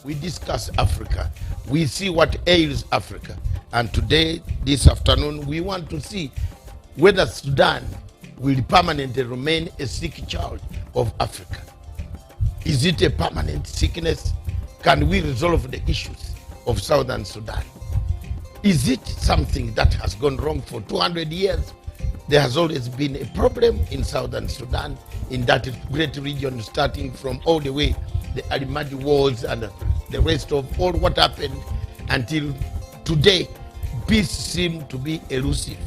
we discuss Africa. We see what ails Africa. And today, this afternoon, we want to see whether Sudan will permanently remain a sick child of Africa. Is it a permanent sickness? Can we resolve the issues of Southern Sudan? Is it something that has gone wrong for 200 years? There has always been a problem in Southern Sudan, in that great region, starting from all the way the Alimadi Wars and the rest of all what happened until today. Peace seems to be elusive.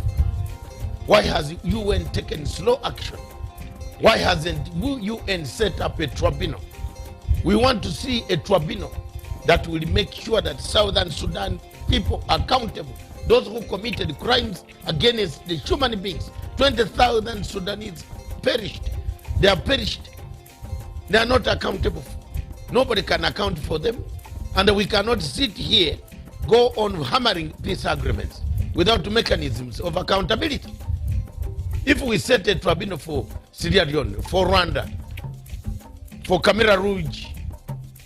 Why has UN taken slow action? Why hasn't UN set up a tribunal? We want to see a tribunal that will make sure that Southern Sudan people are accountable. Those who committed crimes against the human beings. 20,000 Sudanese perished. They are perished. They are not accountable. Nobody can account for them. And we cannot sit here, go on hammering peace agreements without mechanisms of accountability. If we set a tribunal for Sierra Leone, for Rwanda, for Camera Rouge,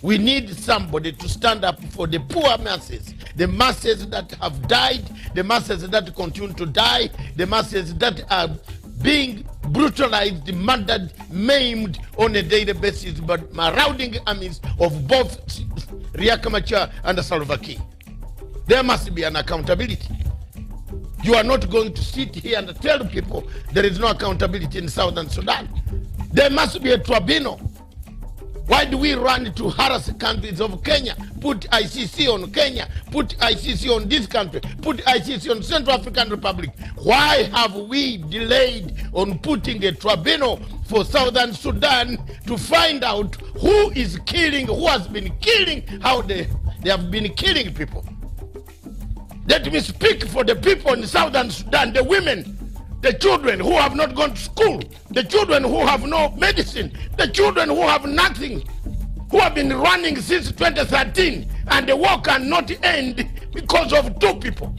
we need somebody to stand up for the poor masses, the masses that have died, the masses that continue to die, the masses that are being brutalized, murdered, maimed on a daily basis by marauding armies of both Riek Machar and Salva Kiir. There must be an accountability. You are not going to sit here and tell people there is no accountability in Southern Sudan. There must be a tribunal. Why do we run to harass countries of Kenya? Put ICC on Kenya, put ICC on this country, put ICC on Central African Republic. Why have we delayed on putting a tribunal for Southern Sudan to find out who is killing, who has been killing, how they have been killing people? Let me speak for the people in Southern Sudan, the women, the children who have not gone to school, the children who have no medicine, the children who have nothing, who have been running since 2013, and the war cannot end because of two people.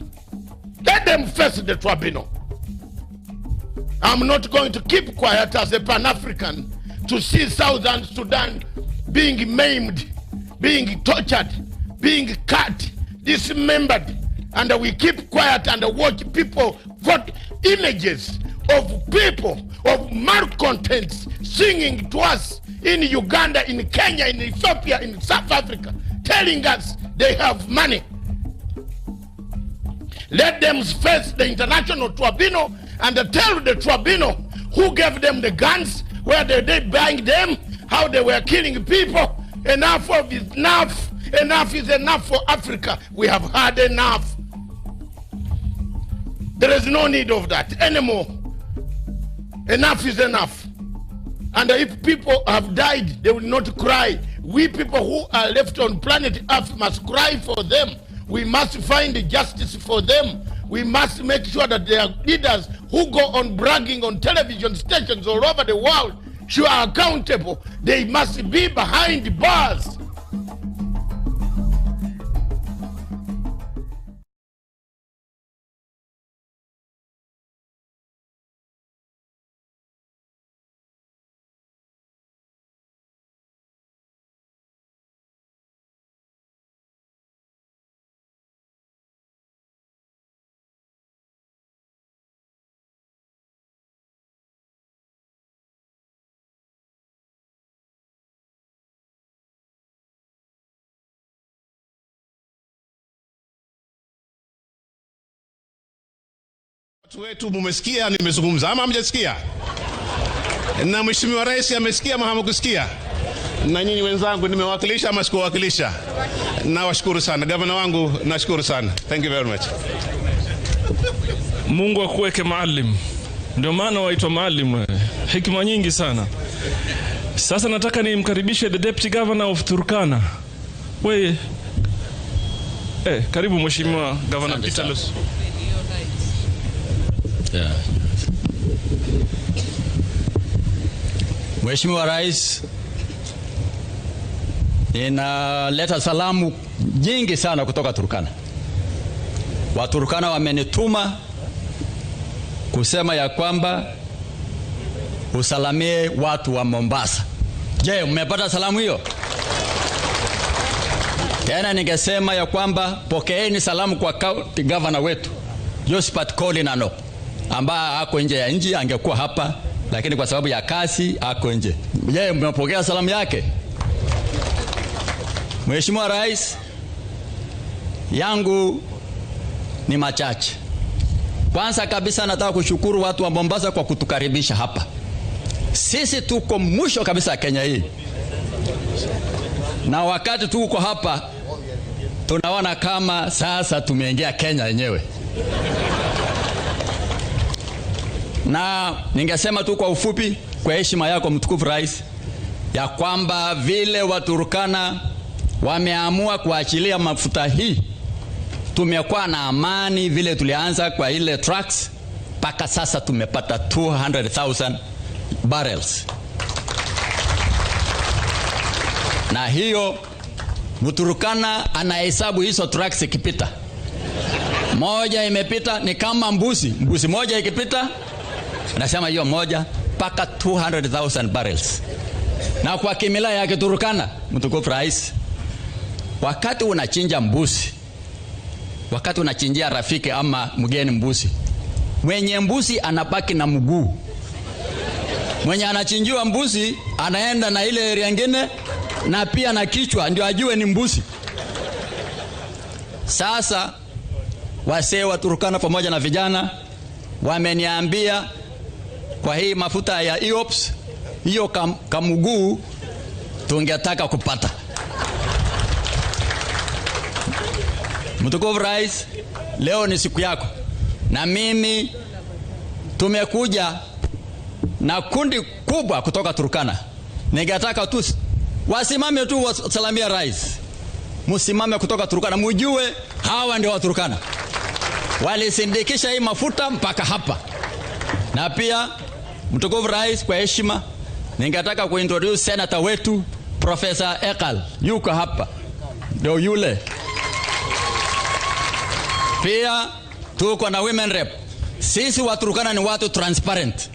Let them face the tribunal. I'm not going to keep quiet as a Pan-African to see Southern Sudan being maimed, being tortured, being cut, dismembered, and we keep quiet and watch people got images of people, of malcontents singing to us in Uganda, in Kenya, in Ethiopia, in South Africa, telling us they have money. Let them face the international tribunal and tell the tribunal who gave them the guns, where they buying them, how they were killing people. Enough of is enough. Enough is enough for Africa. We have had enough. There is no need of that anymore. Enough is enough. And if people have died, they will not cry. We people who are left on planet Earth must cry for them. We must find justice for them. We must make sure that there are leaders who go on bragging on television stations all over the world, who are accountable. They must be behind bars. Watu wetu mumesikia nimezungumza ama hamjasikia? Na Mheshimiwa Rais amesikia ama hamkusikia? Na nyinyi wenzangu nimewakilisha ama sikuwakilisha? Nawashukuru sana. Gavana wangu nashukuru sana. Thank you very much. Mungu akuweke maalim. Ndio maana waitwa maalim. Hekima nyingi sana. Sasa nataka nimkaribishe the Deputy Governor of Turkana. Karibu Mheshimiwa Governor Peter Lusu. Yeah. Mheshimiwa Rais, ninaleta salamu nyingi sana kutoka Turkana. Waturkana wamenituma kusema ya kwamba usalamie watu wa Mombasa. Je, mmepata salamu hiyo? Tena ningesema ya kwamba pokeeni salamu kwa county governor wetu Josephat Kolinano, ambaye ako nje ya nchi, angekuwa hapa lakini kwa sababu ya kazi ako nje. Je, mmepokea salamu yake? Mheshimiwa Rais, yangu ni machache. Kwanza kabisa nataka kushukuru watu wa Mombasa kwa kutukaribisha hapa. Sisi tuko mwisho kabisa Kenya hii, na wakati tuko hapa tunaona kama sasa tumeingia Kenya yenyewe. Na ningesema tu kwa ufupi, kwa heshima yako mtukufu Rais, ya kwamba vile Waturkana wameamua kuachilia mafuta hii, tumekuwa na amani. Vile tulianza kwa ile trucks, mpaka sasa tumepata 200,000 barrels. Na hiyo Mturkana anahesabu hizo trucks ikipita. Moja imepita ni kama mbuzi moja ikipita, nasema hiyo moja mpaka 200,000 barrels. Na kwa kimila ya Kiturkana, mtukufu Rais, wakati unachinja mbuzi, wakati unachinjia rafiki ama mgeni mbuzi, mwenye mbuzi anabaki na mguu. Mwenye anachinjiwa mbuzi anaenda na ile area nyingine na pia na kichwa, ndio ajue ni mbuzi. Sasa wasee wa Turkana pamoja na vijana wameniambia kwa hii mafuta ya EOPS, hiyo kamuguu tungetaka kupata. Mtukufu Rais, leo ni siku yako, na mimi tumekuja na kundi kubwa kutoka Turkana. Ningetaka tu wasimame tu wasalamia Rais. Musimame kutoka Turkana, mujue hawa ndio wa Turkana. Walisindikisha hii mafuta mpaka hapa. Na pia mtukufu Rais, kwa heshima ningetaka kuintroduce senator wetu Professor Ekal, yuko hapa. Ndio yule. Pia tuko na women rep. Sisi wa Turkana ni watu transparent.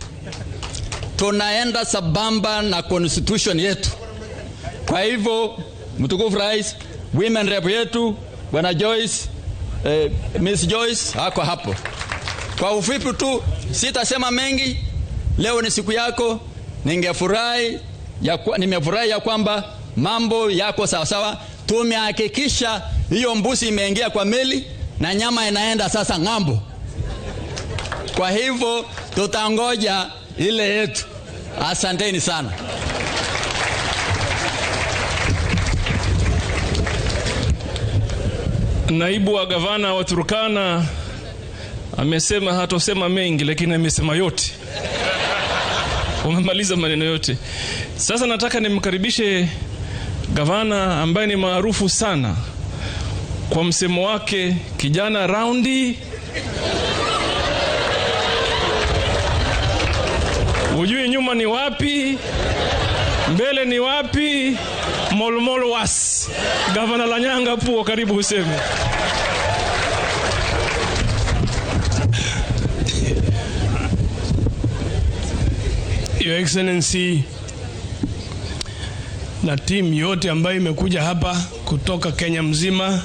Tunaenda sabamba na constitution yetu. Kwa hivyo mtukufu Rais, women rep yetu Bwana Joyce, Miss Joyce hako hapo. Kwa ufupi tu, sitasema mengi. Leo ni siku yako. Nimefurahi ya kwamba mambo yako sawa sawa. Tumehakikisha hiyo mbuzi imeingia kwa meli na nyama inaenda sasa ng'ambo. Kwa hivyo tutangoja ile yetu. Asanteni sana. Naibu wa gavana wa Turkana amesema hatosema mengi, lakini amesema yote. Umemaliza maneno yote. Sasa nataka nimkaribishe gavana ambaye ni maarufu sana kwa msemo wake, kijana raundi. Ujui nyuma ni wapi, mbele ni wapi, molmol was. Gavana Lanyanga Puo, karibu useme. Your Excellency na timu yote ambayo imekuja hapa kutoka Kenya mzima,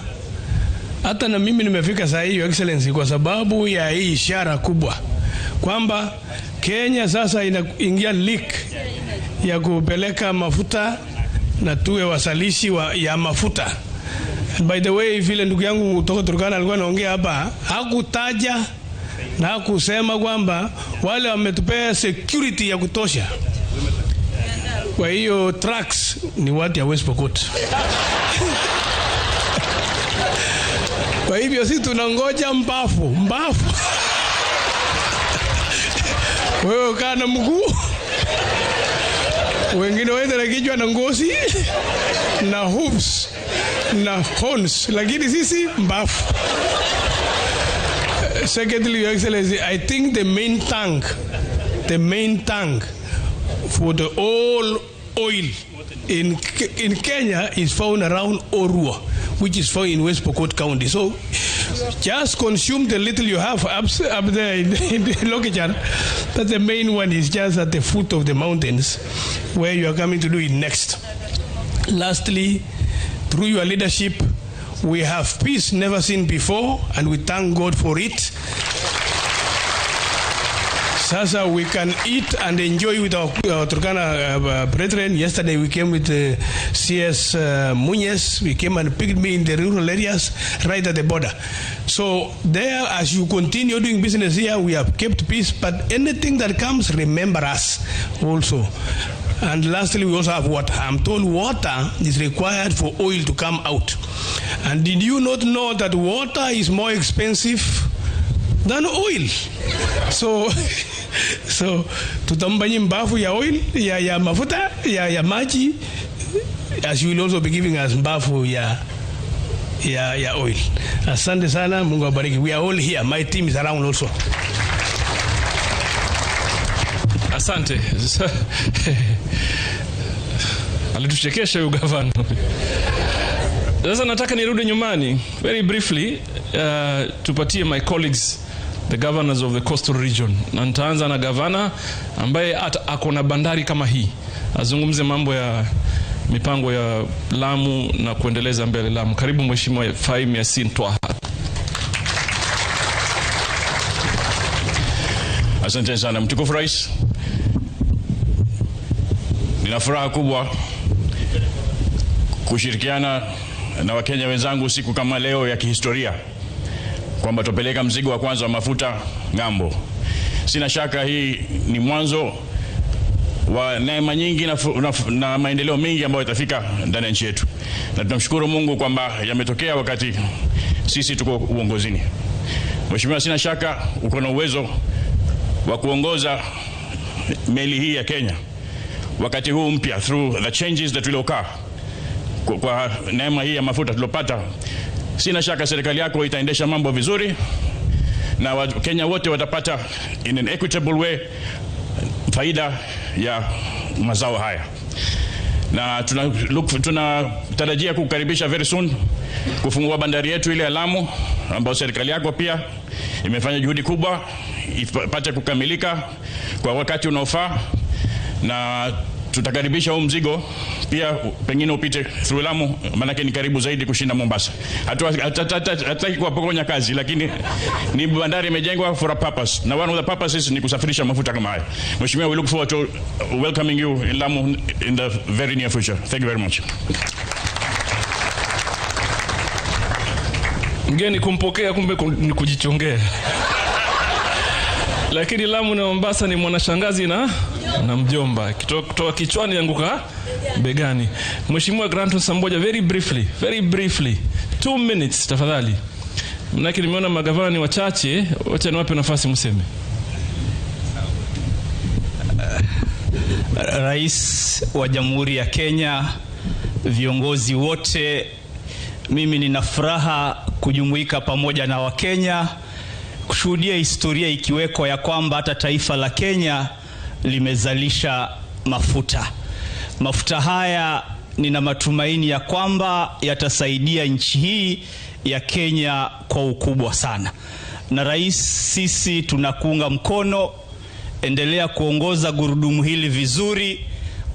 hata na mimi nimefika saa hii, Your Excellency, kwa sababu ya hii ishara kubwa kwamba Kenya sasa inaingia leak ya kupeleka mafuta na tuwe wasalishi ya mafuta. By the way, vile ndugu yangu kutoka Turkana alikuwa anaongea hapa, hakutaja na hakusema kwamba wale wametupea security ya kutosha. Kwa hiyo trucks ni watu ya West Pokot. Kwa hivyo sisi tunangoja mbafu. Wewe kana mguu, wengine waende na kichwa na ngozi na hooves na horns, lakini sisi mbafu. Secondly, Your Excellency, I think the main tank for the all oil in Kenya is found around Orua, which is found in West Pokot County. So just consume the little you have up there in the Lokijan. But the main one is just at the foot of the mountains where you are coming to do it next. Lastly, through your leadership, We have peace never seen before, and we thank God for it. Sasa we can eat and enjoy with our Turkana brethren. Yesterday we came with CS Muñez. We came and picked me in the rural areas right at the border. So there, as you continue doing business here, we have kept peace. But anything that comes, remember us also. And lastly, we also have water. I'm told water is required for oil to come out. And did you not know that water is more expensive than oil? So tutambanye mbafu ya oil, ya mafuta, ya maji, as you will also be giving us mbafu ya oil. Asante sana, Mungu awabariki. We are all here. My team is around also. Asante. Alituchekesha huyu gavana. Sasa nataka nirudi nyumbani very briefly, tupatie my colleagues, the governors of the coastal region. Na nitaanza na gavana ambaye ako na bandari kama hii. Azungumze mambo ya mipango ya Lamu na kuendeleza mbele Lamu. Karibu Mheshimiwa Fahim Yasin Twaha. Asante sana Mtukufu Rais. Nina furaha kubwa kushirikiana na Wakenya wenzangu siku kama leo ya kihistoria kwamba tupeleka mzigo wa kwanza wa mafuta ngambo. Sina shaka hii ni mwanzo wa neema nyingi na maendeleo mengi ambayo yatafika ndani ya nchi yetu. Na tunamshukuru Mungu kwamba yametokea wakati sisi tuko uongozini. Mheshimiwa, sina shaka uko na uwezo wa kuongoza meli hii ya Kenya wakati huu mpya through the changes that will occur. Kwa neema hii ya mafuta tulopata, sina shaka serikali yako itaendesha mambo vizuri na Kenya wote watapata in an equitable way faida ya mazao haya. Na tunatarajia kukaribisha very soon kufungua bandari yetu ile ya Lamu ambayo serikali yako pia imefanya juhudi kubwa ipate kukamilika kwa wakati unaofaa, na tutakaribisha huu mzigo pia pengine upite through Lamu, manake ni karibu zaidi kushinda Mombasa. Hataki kuwapokonya kazi, lakini ni bandari imejengwa for a purpose, na one of the purposes ni kusafirisha mafuta kama haya. Mheshimiwa, we look forward to welcoming you in Lamu in the very near future. Thank you very much. Mgeni kumpokea kumbe ni kujichongea. Lakini Lamu na Mombasa ni mwanashangazi na mjomba. Kutoka kichwani yanguka begani. Mheshimiwa Granton Samboja, very briefly 2 minutes tafadhali. Mnaki nimeona magavana ni wachache, wacha niwape nafasi mseme. Rais wa Jamhuri ya Kenya, viongozi wote, mimi nina furaha kujumuika pamoja na Wakenya kushuhudia historia ikiweko ya kwamba hata taifa la Kenya limezalisha mafuta. Mafuta haya nina matumaini ya kwamba yatasaidia nchi hii ya Kenya kwa ukubwa sana. Na rais, sisi tunakuunga mkono, endelea kuongoza gurudumu hili vizuri,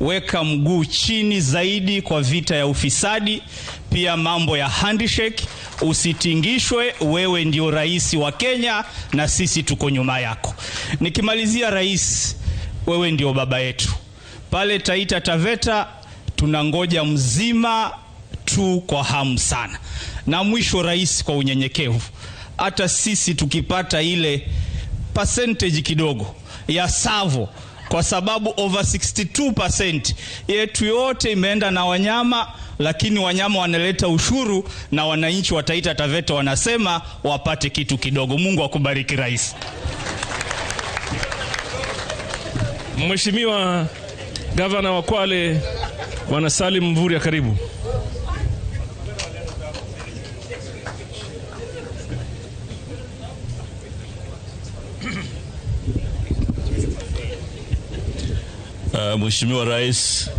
weka mguu chini zaidi kwa vita ya ufisadi, pia mambo ya handshake, usitingishwe, wewe ndio rais wa Kenya na sisi tuko nyuma yako. Nikimalizia rais, wewe ndio baba yetu. Pale Taita Taveta tunangoja mzima tu kwa hamu sana. Na mwisho rais, kwa unyenyekevu, hata sisi tukipata ile percentage kidogo ya Savo, kwa sababu over 62% yetu yote imeenda na wanyama, lakini wanyama wanaleta ushuru na wananchi wa Taita Taveta wanasema wapate kitu kidogo. Mungu akubariki rais. Mheshimiwa Gavana wa Kwale, Bwana Salim Mvurya, karibu. Mheshimiwa Rais,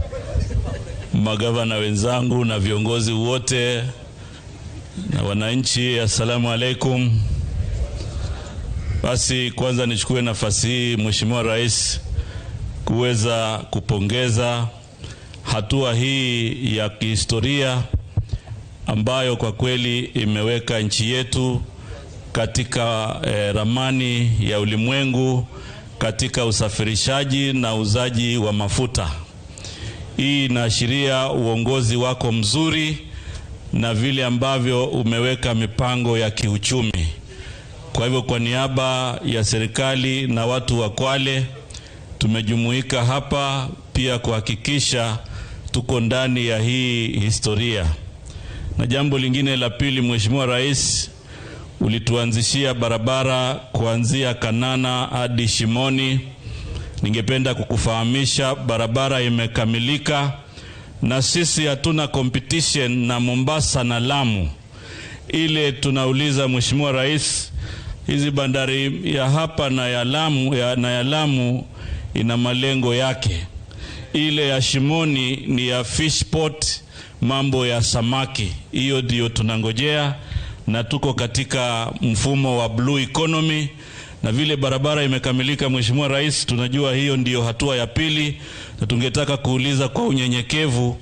magavana wenzangu na viongozi wote na wananchi, assalamu alaikum. Basi kwanza nichukue nafasi hii Mheshimiwa Rais kuweza kupongeza hatua hii ya kihistoria ambayo kwa kweli imeweka nchi yetu katika ramani ya ulimwengu katika usafirishaji na uzaji wa mafuta. Hii inaashiria uongozi wako mzuri na vile ambavyo umeweka mipango ya kiuchumi. Kwa hivyo kwa niaba ya serikali na watu wa Kwale tumejumuika hapa pia kuhakikisha tuko ndani ya hii historia. Na jambo lingine la pili, Mheshimiwa Rais, ulituanzishia barabara kuanzia Kanana hadi Shimoni. Ningependa kukufahamisha barabara imekamilika, na sisi hatuna competition na Mombasa na Lamu. Ile tunauliza Mheshimiwa Rais, hizi bandari ya hapa na ya Lamu ina malengo yake. Ile ya Shimoni ni ya fish port, mambo ya samaki. Hiyo ndio tunangojea, na tuko katika mfumo wa blue economy. Na vile barabara imekamilika, Mheshimiwa Rais, tunajua hiyo ndio hatua ya pili, na tungetaka kuuliza kwa unyenyekevu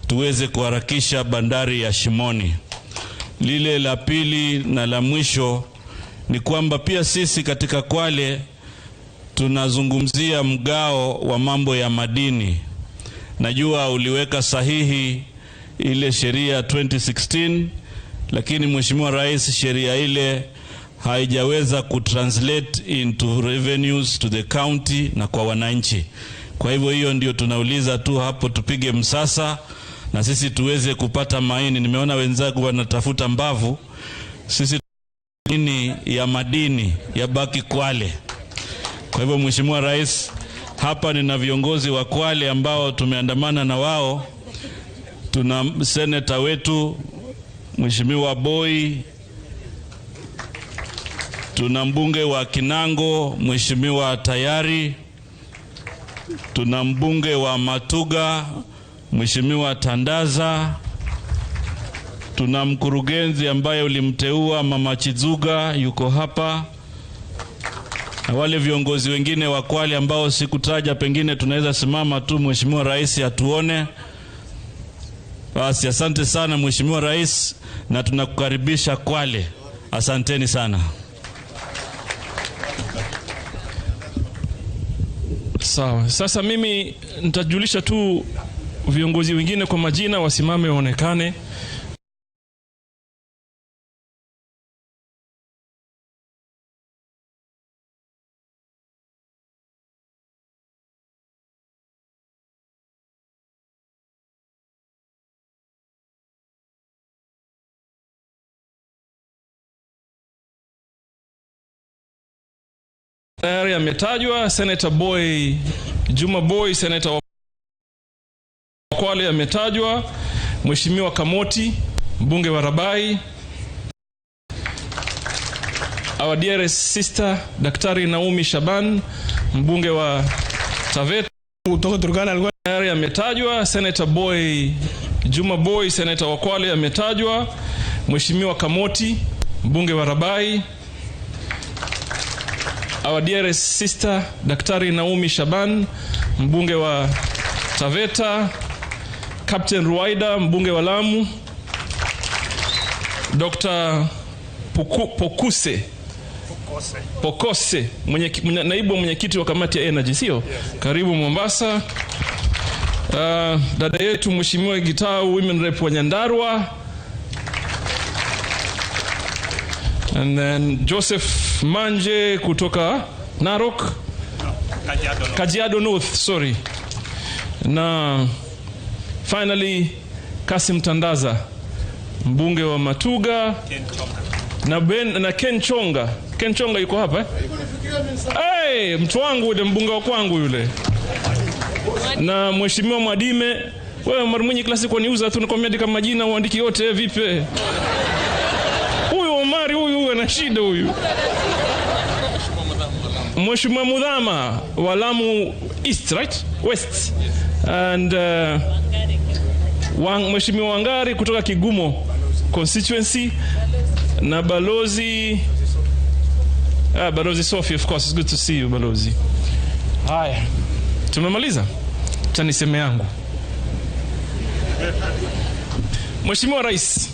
tuweze kuharakisha bandari ya Shimoni. Lile la pili na la mwisho ni kwamba pia sisi katika Kwale tunazungumzia mgao wa mambo ya madini. Najua uliweka sahihi ile sheria 2016, lakini Mheshimiwa Rais, sheria ile haijaweza kutranslate into revenues to the county na kwa wananchi. Kwa hivyo hiyo ndio tunauliza tu hapo, tupige msasa na sisi tuweze kupata maini. Nimeona wenzangu wanatafuta mbavu, sisi nini ya madini ya baki Kwale. Kwa hivyo Mheshimiwa Rais, hapa nina viongozi wa Kwale ambao tumeandamana na wao. Tuna seneta wetu Mheshimiwa Boy, tuna mbunge wa Kinango Mheshimiwa Tayari, tuna mbunge wa Matuga Mheshimiwa Tandaza, tuna mkurugenzi ambaye ulimteua Mama Chizuga yuko hapa, na wale viongozi wengine wa Kwale ambao sikutaja, pengine tunaweza simama tu Mheshimiwa Rais atuone. Basi asante sana Mheshimiwa Rais, na tunakukaribisha Kwale. Asanteni sana. Sawa. Sasa mimi nitajulisha tu viongozi wengine kwa majina, wasimame waonekane. Tayari ametajwa Senator Boy, Juma Boy, Senator wa Kwale ametajwa. Mheshimiwa Kamoti, mbunge wa Rabai. Our dearest sister Daktari Naomi Shaban, mbunge wa Taveta kutoka Turkana, tayari ametajwa. Senator Boy, Juma Boy, Senator wa Kwale ametajwa. Mheshimiwa Kamoti, mbunge wa Rabai. Our dearest sister Daktari Naomi Shaban, mbunge wa Taveta. Captain Ruwaida, mbunge wa Lamu. Dr. Pokose, naibu mwenyekiti wa kamati ya energy, sio? Karibu Mombasa. Dada yetu Mheshimiwa Gitau, women rep wa Nyandarua. And then Joseph Manje kutoka Narok, Kajiado North, sorry. Na finally Kasim Tandaza, mbunge wa Matuga. Na Ken Chonga. Ken Chonga yuko hapa eh? Hey, mtu wangu yule, mbunge wa kwangu yule. Na Mheshimiwa Mwadime, wewe Marmunyi klasi kwa niuza tu nikwambia majina uandiki yote vipi? Huyu Omari huyu ana shida huyu. Mheshimiwa Mudhama wa Lamu East, right? West. And Mheshimiwa Wangari kutoka Kigumo constituency. Na Balozi Balozi Sophie, of course, it's good to see you Balozi. Haya, tumemaliza. Acha niseme yangu. Mheshimiwa Rais,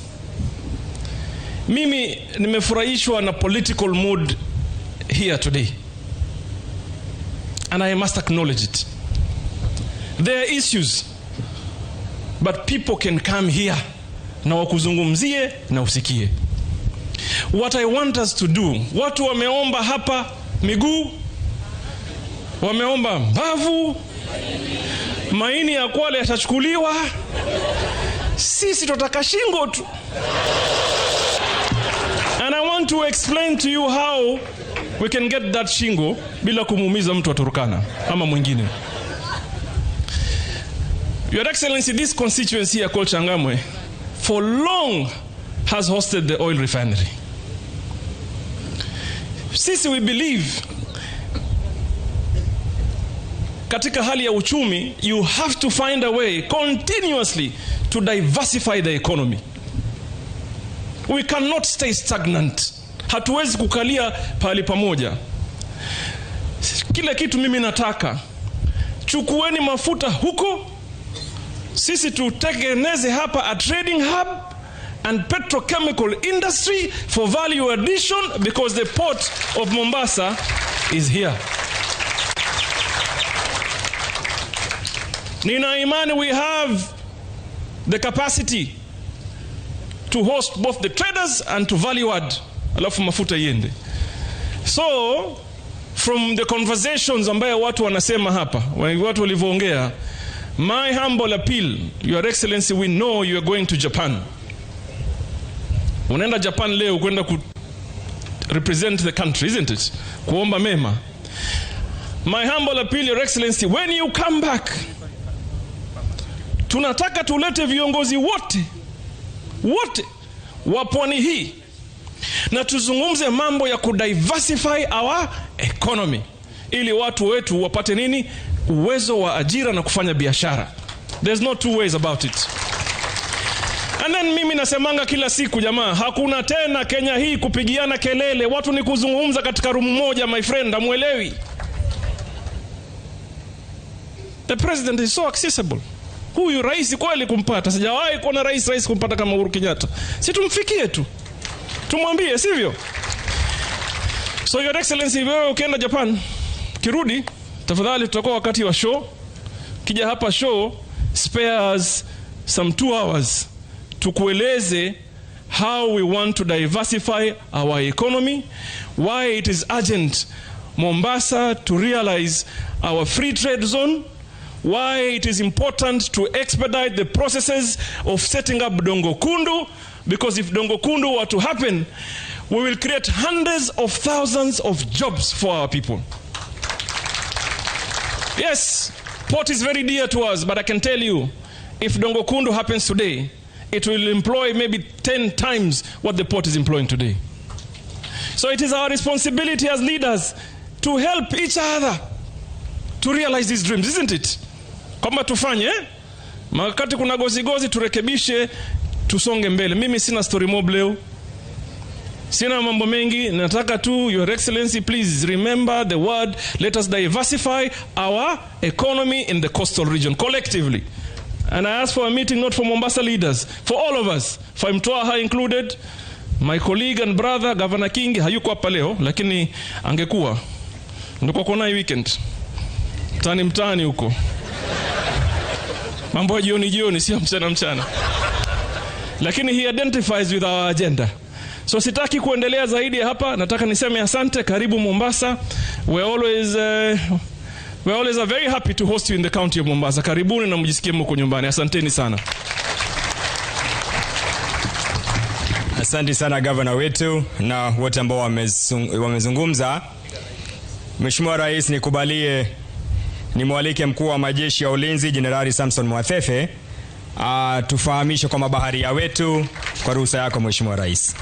Mimi nimefurahishwa na political mood here today. And I must acknowledge it. There are issues, but people can come here na wakuzungumzie na usikie. What I want us to do, watu wameomba hapa miguu, wameomba mbavu, maini ya Kwale yatachukuliwa, sisi tutaka shingo tu. And I want to explain to you how we can get that shingo bila kumuumiza mtu wa Turkana ama mwingine. Your Excellency, this constituency here called Changamwe for long has hosted the oil refinery. Sisi we believe katika hali ya uchumi, you have to find a way continuously to diversify the economy. We cannot stay stagnant. Hatuwezi kukalia pahali pamoja. Kile kitu mimi nataka, chukueni mafuta huko, sisi tutengeneze hapa a trading hub and petrochemical industry for value addition, because the port of Mombasa is here. Nina imani we have the capacity to host both the traders and to value add, alafu mafuta iende. So from the conversations ambayo watu wanasema hapa, watu walivyoongea, my humble appeal, Your Excellency, we know you are going to Japan. Unaenda Japan leo kwenda ku represent the country, isn't it? Kuomba mema. My humble appeal, Your Excellency, when you come back, tunataka tulete viongozi wote wa pwani hii na tuzungumze mambo ya kudiversify our economy ili watu wetu wapate nini? Uwezo wa ajira na kufanya biashara. There's no two ways about it. And then mimi nasemanga kila siku, jamaa, hakuna tena Kenya hii kupigiana kelele, watu ni kuzungumza katika room moja, my friend, amuelewi. The president is so accessible. Huyu rais kweli kumpata, sijawahi kuona rais kumpata kama Uhuru Kenyatta. Si tumfikie tu, tumwambie, sivyo? So Your Excellency, wewe ukienda Japan, kirudi tafadhali, tutakuwa wakati wa show. Kija hapa show, spare us some 2 hours tukueleze how we want to diversify our economy, why it is urgent Mombasa to realize our free trade zone, why it is important to expedite the processes of setting up Dongo Kundu, because if Dongo Kundu were to happen, we will create hundreds of thousands of jobs for our people. Yes, port is very dear to us, but I can tell you, if Dongo Kundu happens today, it will employ maybe 10 times what the port is employing today. So it is our responsibility as leaders to help each other to realize these dreams, isn't it? Kama tufanye, makati kuna gozi turekebishe, tusonge mbele. Mimi sina story mob leo, sina mambo mengi, nataka tu, Your Excellency, please remember the word, let us diversify our economy in the coastal region collectively. And I ask for a meeting not for Mombasa leaders, for all of us, for Mtwaha included. My colleague and brother Governor King hayuko hapa leo, lakini angekuwa ndiko kona weekend mtani huko, mambo ya jioni si mchana, lakini he identifies with our agenda. So sitaki kuendelea zaidi hapa, nataka niseme asante, karibu Mombasa. We're always very happy to host you in the county of Mombasa. Karibuni na mjisikie mko nyumbani. Asanteni sana. Asante sana governor wetu na wote ambao wamezungumza. Mheshimiwa Rais, nikubalie nimwalike mkuu wa majeshi ya ulinzi Jenerali Samson Mwathefe tufahamishe kwa mabaharia wetu, kwa ruhusa yako Mheshimiwa Rais.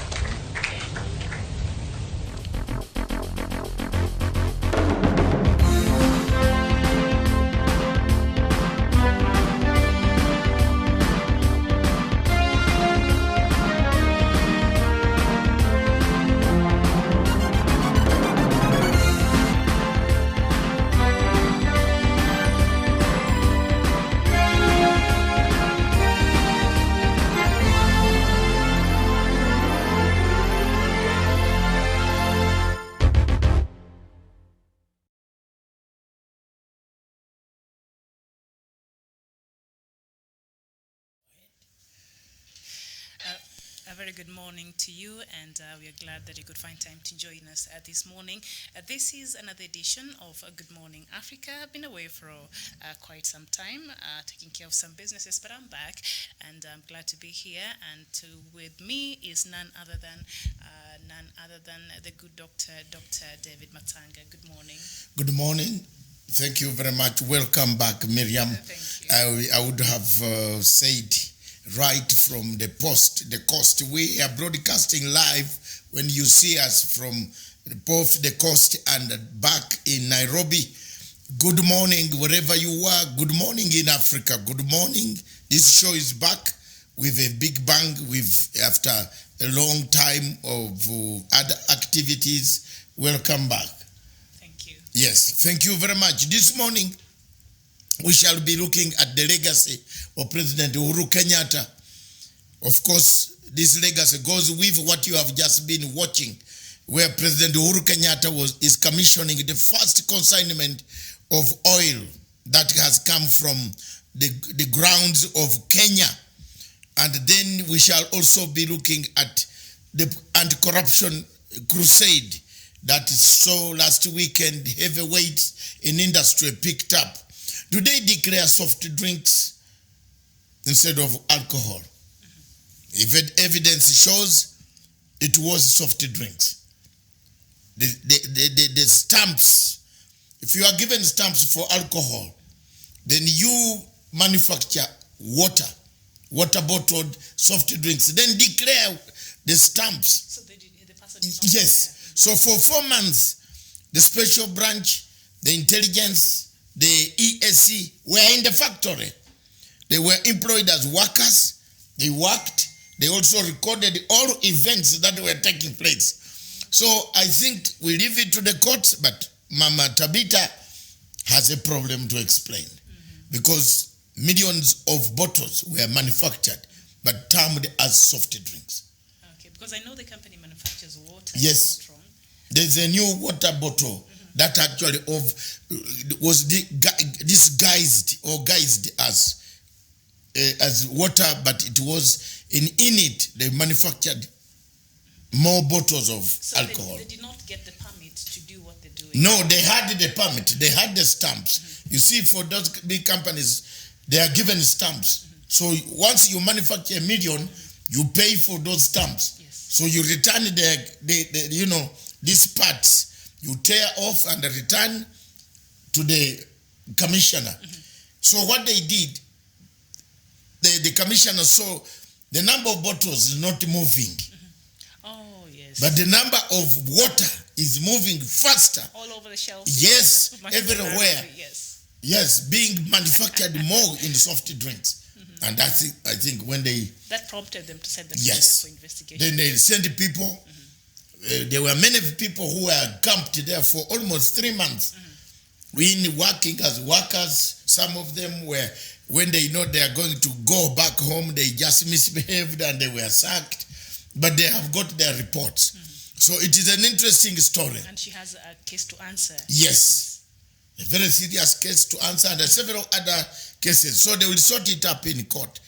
A very good morning to you, and we are glad that you could find time to join us this morning. This is another edition of Good Morning Africa. I've been away for quite some time, taking care of some businesses, but I'm back, and I'm glad to be here. And with me is none other than the good Dr. David Matanga. Good morning. Good morning. Thank you very much. Welcome back, Miriam. Thank you. I would have said right from the coast. We are broadcasting live when you see us from both the coast and back in Nairobi. Good morning wherever you are. Good morning in Africa. Good morning. This show is back with a big bang after a long time of other activities. Welcome back. Thank you. Yes, thank you very much. This morning, we shall be looking at the legacy of President Uhuru Kenyatta. Of course, this legacy goes with what you have just been watching, where President Uhuru Kenyatta is commissioning the first consignment of oil that has come from the grounds of Kenya. And then we shall also be looking at the anti-corruption crusade that saw last weekend heavyweights in industry picked up. Do they declare soft drinks instead of alcohol? If evidence shows it was soft drinks. The stamps, if you are given stamps for alcohol, then you manufacture water bottled soft drinks, then declare the stamps. So the person is not Yes. there. So for 4 months, the special branch, the intelligence, the ESC were in the factory. They were employed as workers. They worked. They also recorded all events that were taking place. So I think we leave it to the courts, but Mama Tabita has a problem to explain because millions of bottles were manufactured but termed as soft drinks. Okay, because I know the company manufactures water. Yes. Not wrong. There's a new water bottle that actually was disguised or guised as water, but it was in it they manufactured more bottles of So alcohol. They did not get the permit to do what they're doing. No, they had the permit, they had the stamps. You see, for those big companies, they are given stamps. So once you manufacture 1 million, you pay for those stamps. Yes. So you return these parts, you tear off and return to the commissioner. So what they did, the commissioner saw the number of bottles is not moving, Oh, yes. but the number of water is moving faster. all over the shelves. Yes, Supermarkets everywhere. Yes. Yes, being manufactured more in soft drinks. And that's it, I think when they, That prompted them to set the yes, for investigation. then they sent the people. There were many people who were camped there for almost 3 months. We working as workers. Some of them were, when they know they are going to go back home, they just misbehaved and they were sacked. But they have got their reports. So it is an interesting story. And she has a case to answer. Yes. A very serious case to answer, and several other cases. So they will sort it up in court.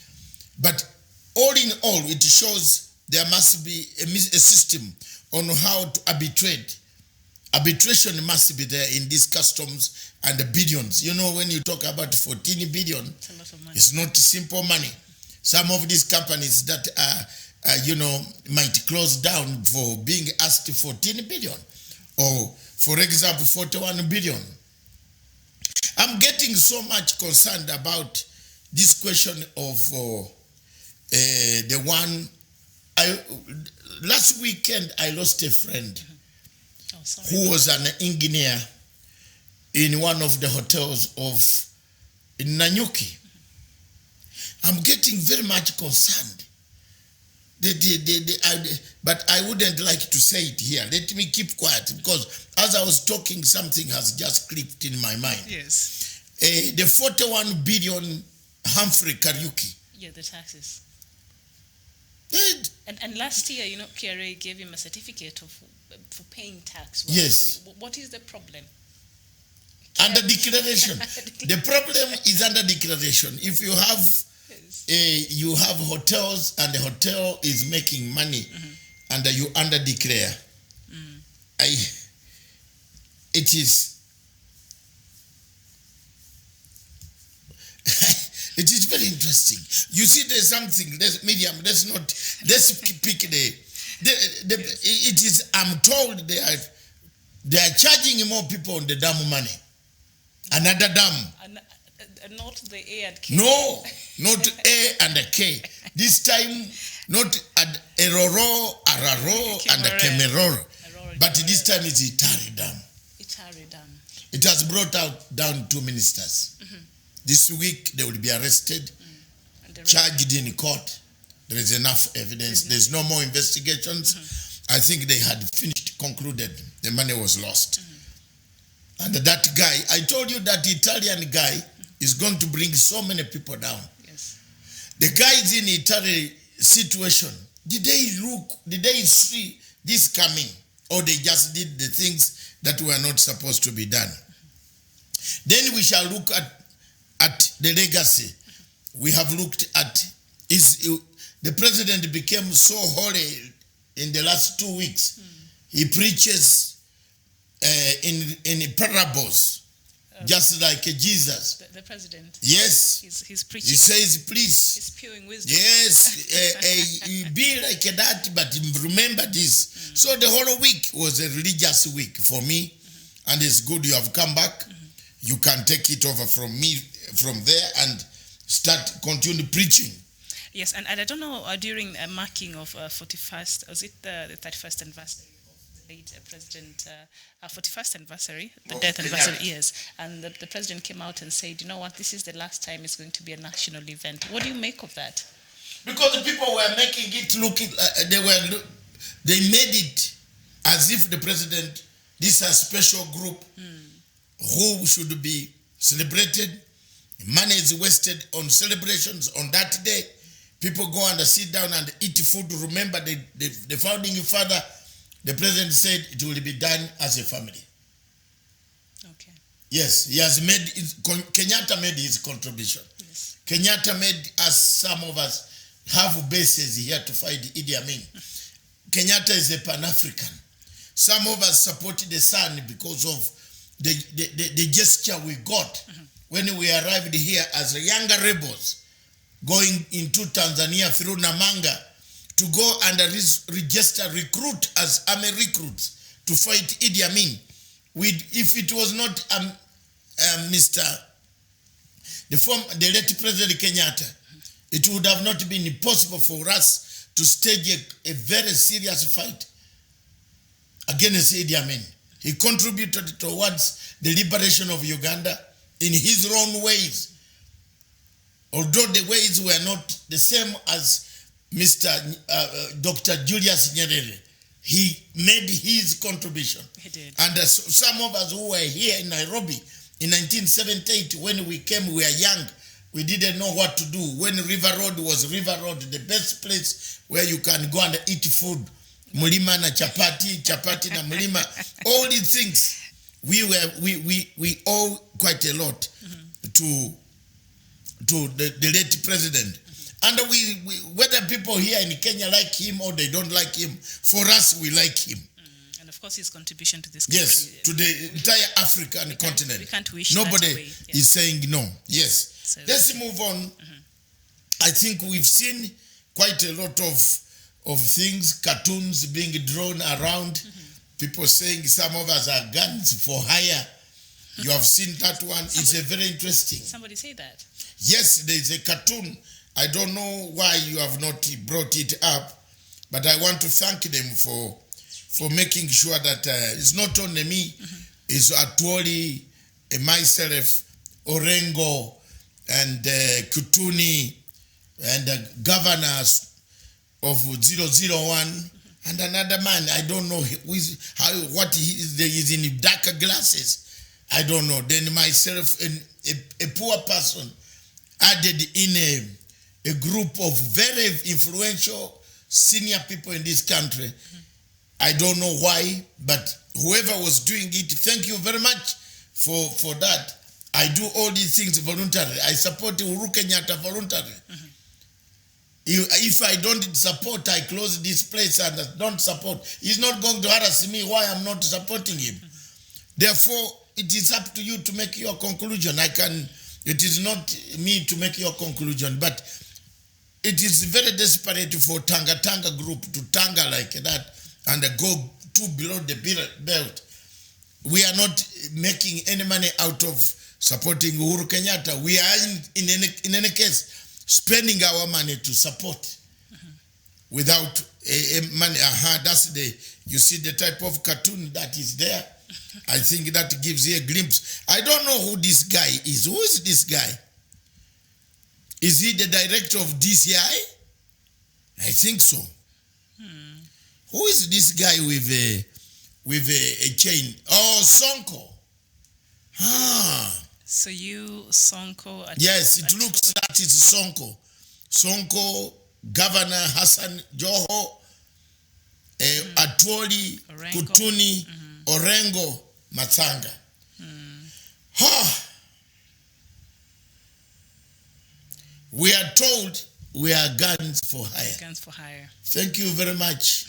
But all in all, it shows there must be a system on how to arbitrate. Arbitration must be there in these customs and the billions. You know, when you talk about 14 billion, It's a lot of money. it's not simple money. Some of these companies that might close down for being asked 14 billion, or for example, 41 billion. I'm getting so much concerned about this question of the one. Last weekend, I lost a friend Oh, sorry. who was an engineer in one of the hotels in Nanyuki. I'm getting very much concerned. But I wouldn't like to say it here. Let me keep quiet because as I was talking, something has just clicked in my mind. Yes. The 41 billion Humphrey Kariuki. Yeah, the taxes. Eh, And last year, KRA gave him a certificate for paying tax. Yes. So what is the problem? Under declaration. The problem is under declaration. If you have Yes. You have hotels, and the hotel is making money, and you under declare. It is. It is very interesting. You see, there's something. Let's pick it is. I'm told they are charging more people on the dam money. Another dam. Not the A and K. No, not A and a K. This time, not Eroro, Araro, and a Kemeroro. But this time it's Itari Dam. Itari Dam. It has brought down 2 ministers. This week they will be arrested, charged in court. There is enough evidence. There's no more investigations. I think they had concluded the money was lost. And that guy, I told you that Italian guy is going to bring so many people down. Yes. The guys in Italy situation, did they see this coming, or they just did the things that were not supposed to be done? Then we shall look at the legacy. We have looked at the president became so holy in the last 2 weeks. He preaches in parables. Just like Jesus. The president. Yes. He's preaching. He says, please. He's spewing wisdom. Yes. Be like that, but remember this. So the whole week was a religious week for me. And it's good you have come back. You can take it over from me from there and continue preaching. Yes, and I don't know, during a marking of 41st, was it the 31st anniversary? Late president, 41st anniversary, the death anniversary, yes. And the president came out and said, you know what, this is the last time it's going to be a national event. What do you make of that? Because the people were making it looking, they made it as if the president, this is a special group who should be celebrated. Money is wasted on celebrations on that day. People go and sit down and eat food to remember the founding father. The president said it will be done as a family. Okay. Yes, he has made Kenyatta made his contribution. Yes. Kenyatta made us, some of us, have bases here to fight Idi Amin. Kenyatta is a Pan-African. Some of us supported the son because of the gesture we got when we arrived here as younger rebels, going into Tanzania through Namanga, to go and recruit as army recruits to fight Idi Amin. If it was not the late President Kenyatta, it would have not been possible for us to stage a very serious fight against Idi Amin. He contributed towards the liberation of Uganda in his own ways, although the ways were not the same as Dr. Julius Nyerere. He made his contribution. He did. And some of us who were here in Nairobi in 1978, when we came, we were young. We didn't know what to do. When River Road was River Road, the best place where you can go and eat food. Mulima na chapati na mulima. All these things, we owe quite a lot to the late president. And whether people here in Kenya like him or they don't like him, for us, we like him. And of course, his contribution to this country. Yes, to the entire African continent. We can't wish Nobody that away. Yeah. is saying no. Yes. So, let's move on. I think we've seen quite a lot of things, cartoons being drawn around. People saying some of us are guns for hire. You have seen that one. It's a very interesting. Somebody say that. Yes, there is a cartoon. I don't know why you have not brought it up, but I want to thank them for making sure that it's not only me, it's Atwoli, myself, Orengo, and Kutuni, and the governors of 001, and another man, I don't know what he is in darker glasses. I don't know. Then myself, a poor person, added in a group of very influential senior people in this country. I don't know why, but whoever was doing it, thank you very much for that. I do all these things voluntarily. I support Uhuru Kenyatta voluntarily. If I don't support, I close this place and don't support. He's not going to harass me why I'm not supporting him. Therefore, it is up to you to make your conclusion. It is not me to make your conclusion, but it is very desperate for Tanga group to Tanga like that and go too below the belt. We are not making any money out of supporting Uhuru Kenyatta. We are in any case spending our money to support without money. That's you see the type of cartoon that is there. I think that gives you a glimpse. I don't know who this guy is. Who is this guy? Is he the director of DCI? I think so. Who is this guy with a chain? Oh, Sonko. So you, Sonko... Yes, it looks that it's Sonko. Sonko, Governor Hassan Joho, Atwoli, Kutuni, Orengo, Matanga. We are told we are guns for hire. Guns for hire. Thank you very much.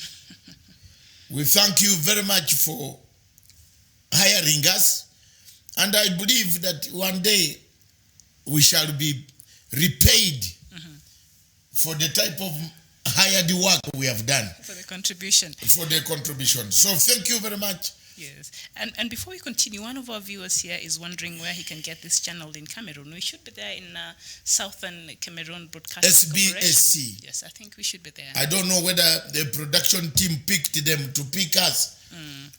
We thank you very much for hiring us. And I believe that one day we shall be repaid for the type of hired work we have done. For the contribution. For the contribution. So thank you very much. Yes. And before we continue, one of our viewers here is wondering where he can get this channel in Cameroon. We should be there in Southern Cameroon Broadcasting SBSC. Corporation. Yes, I think we should be there. I don't know whether the production team picked them to pick us.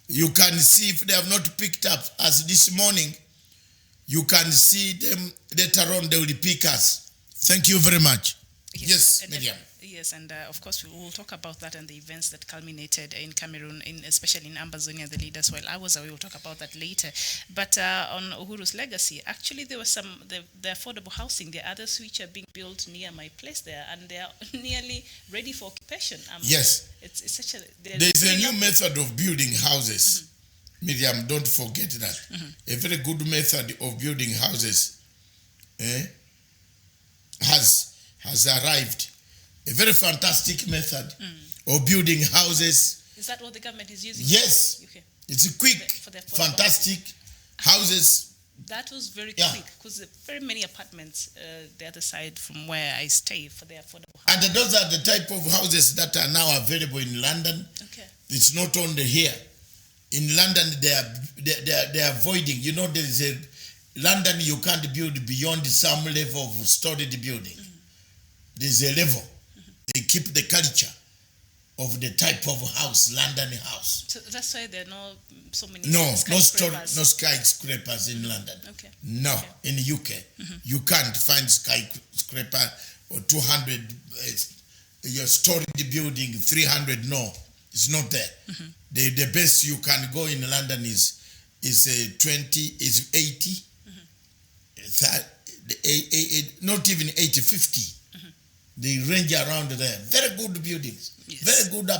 You can see if they have not picked up as this morning. You can see them later on, they will pick us. Thank you very much. Yes, Miriam. Yes, and of course we will talk about that and the events that culminated in Cameroon, especially in Ambazonia, the leaders. While I was away, we'll talk about that later. But on Uhuru's legacy, actually there was the affordable housing. There are others which are being built near my place there, and they are nearly ready for occupation. Yes. It's such a... There's a new method of building houses. Miriam, don't forget that. A very good method of building houses has arrived. A very fantastic method of building houses. Is that what the government is using? Yes. Okay. It's quick, fantastic houses. That was very quick because there are very many apartments the other side from where I stay for the affordable housing. And those are the type of houses that are now available in London. Okay. It's not only here. In London, they are avoiding. You know, there is London, you can't build beyond some level of storage building. There's a level. They keep the culture of the type of house, London house. So that's why there are not so many skyscrapers. No skyscrapers in London. Okay. No, in the UK. You can't find skyscraper or 200 your storage building, 300, no. It's not there. The best you can go in London is 80. Not even 80, 50. They range around there. Very good buildings. Yes. Very good,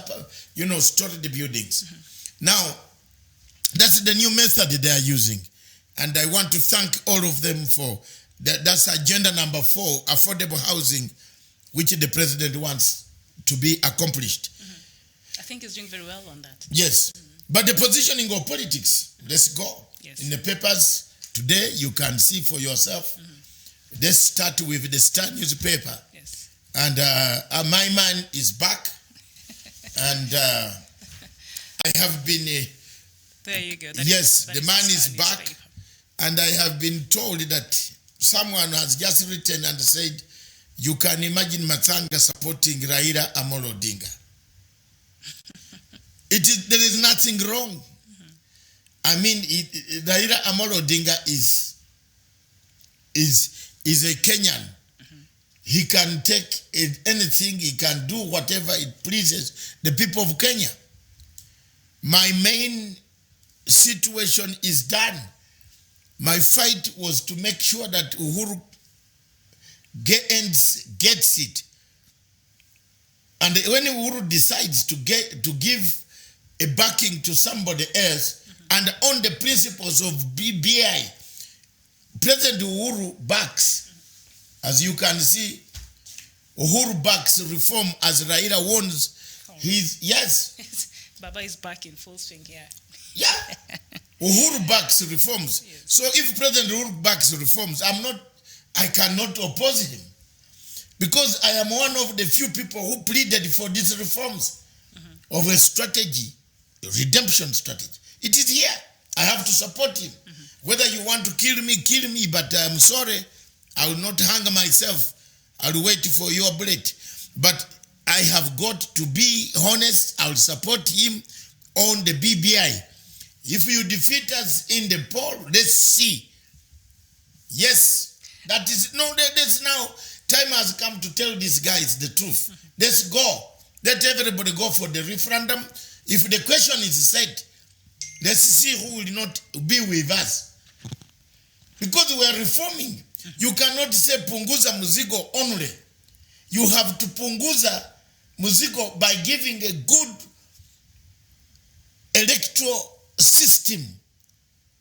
storage buildings. Now, that's the new method they are using. And I want to thank all of them for that. That's agenda number 4, affordable housing, which the president wants to be accomplished. I think he's doing very well on that. Yes. But the positioning of politics, let's go. Yes. In the papers today, you can see for yourself. Let's start with the Star newspaper. Yes. And my man is back. And I have been... there you go. Yes, the man is back. And I have been told that someone has just written and said, you can imagine Matsanga supporting Raila Amolo Odinga. There is nothing wrong. I mean, Raila Amolo Odinga is a Kenyan. He can take anything, he can do whatever it pleases the people of Kenya. My main situation is done. My fight was to make sure that Uhuru gets it. And when Uhuru decides to give a backing to somebody else, and on the principles of BBI, President Uhuru backs. As you can see, Uhuru backs reform as Raila warns yes. Baba is back in full swing here. Yeah. Uhuru backs reforms. Yes. So if President Uhuru backs reforms, I cannot oppose him. Because I am one of the few people who pleaded for these reforms of a strategy, a redemption strategy. It is here. I have to support him. Whether you want to kill me, but I'm sorry, I will not hang myself. I will wait for your bullet. But I have got to be honest. I will support him on the BBI. If you defeat us in the poll, let's see. Yes, that is, no, that's now, time has come to tell these guys the truth. Let's go. Let everybody go for the referendum. If the question is set, let's see who will not be with us. Because we are reforming. You cannot say punguza muzigo only. You have to punguza muzigo by giving a good electoral system,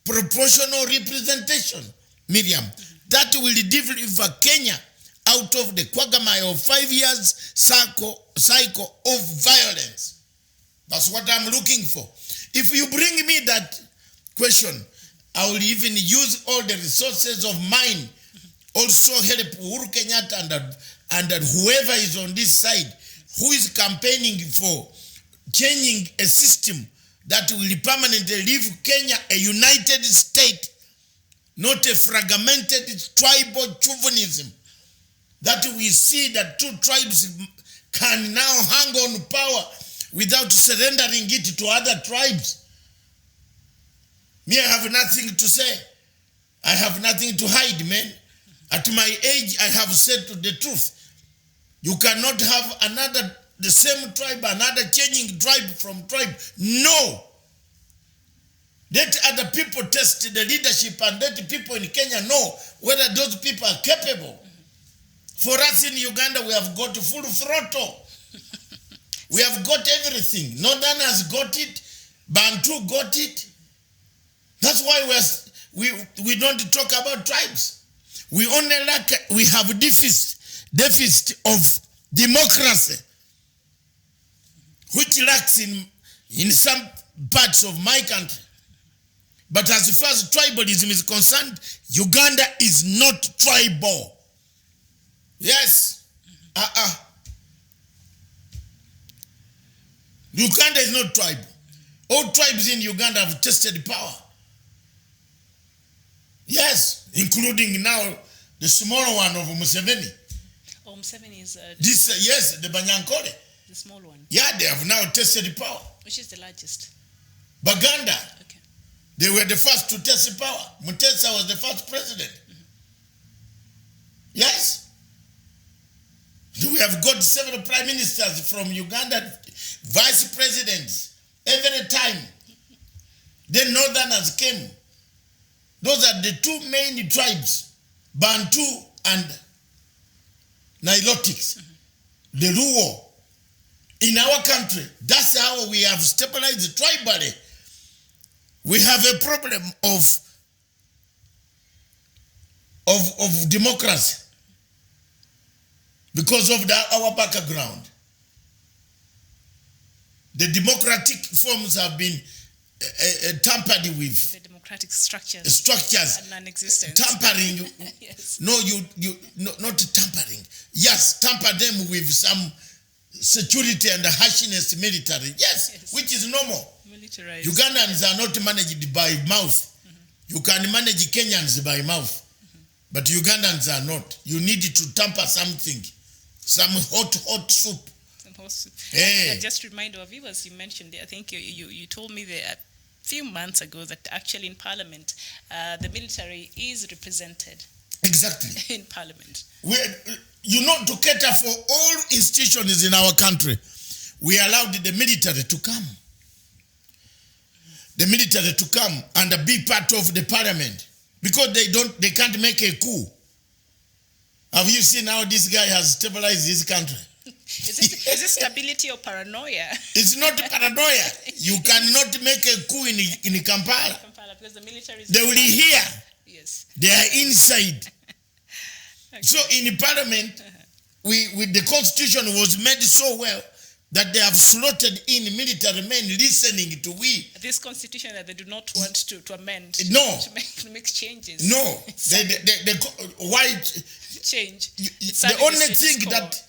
proportional representation, Miriam. That will deliver Kenya out of the quagmire of 5 years cycle of violence. That's what I'm looking for. If you bring me that question, I will even use all the resources of mine, also help Uhuru Kenyatta and whoever is on this side, who is campaigning for changing a system that will permanently leave Kenya a united state, not a fragmented tribal chauvinism, that we see that two tribes can now hang on power without surrendering it to other tribes. Me, I have nothing to say. I have nothing to hide, man. At my age, I have said the truth. You cannot have the same tribe, another changing tribe from tribe. No. Let other people test the leadership and let people in Kenya know whether those people are capable. For us in Uganda, we have got full throttle. We have got everything. Northern has got it. Bantu got it. That's why we don't talk about tribes. We only we have deficit of democracy, which lacks in some parts of my country. But as far as tribalism is concerned, Uganda is not tribal. Yes. Uganda is not tribal. All tribes in Uganda have tested power. Yes, including now the smaller one of Museveni. Oh, Museveni is... yes, the Banyankole. The small one. Yeah, they have now tested power. Which is the largest? Baganda. Okay. They were the first to test power. Mutesa was the first president. Yes. We have got several prime ministers from Uganda, vice presidents, every time. Then northerners came. Those are the two main tribes, Bantu and Nilotics, the Luo. In our country, that's how we have stabilized tribally. We have a problem of democracy because of our background. The democratic forms have been tampered with. The democratic structures are non-existent. Tampering. Yes. No, not tampering. Yes, tamper them with some security and harshness military. Yes, which is normal. Militarized. Ugandans are not managed by mouth. You can manage Kenyans by mouth. But Ugandans are not. You need to tamper something. Some hot soup. Hey. Just remind our viewers, you mentioned, I think you told me a few months ago that actually in Parliament, the military is represented. Exactly. In Parliament. To cater for all institutions in our country, we allowed the military to come. The military to come and be part of the Parliament because they can't make a coup. Have you seen how this guy has stabilized this country? Is it stability or paranoia? It's not paranoia. You cannot make a coup in Kampala. Because the military is they will hear. Yes. They are inside. Okay. So in Parliament, the constitution was made so well that they have slotted in military men listening to we. This constitution that they do not want to amend. No. To make changes. No. The white change. The only thing that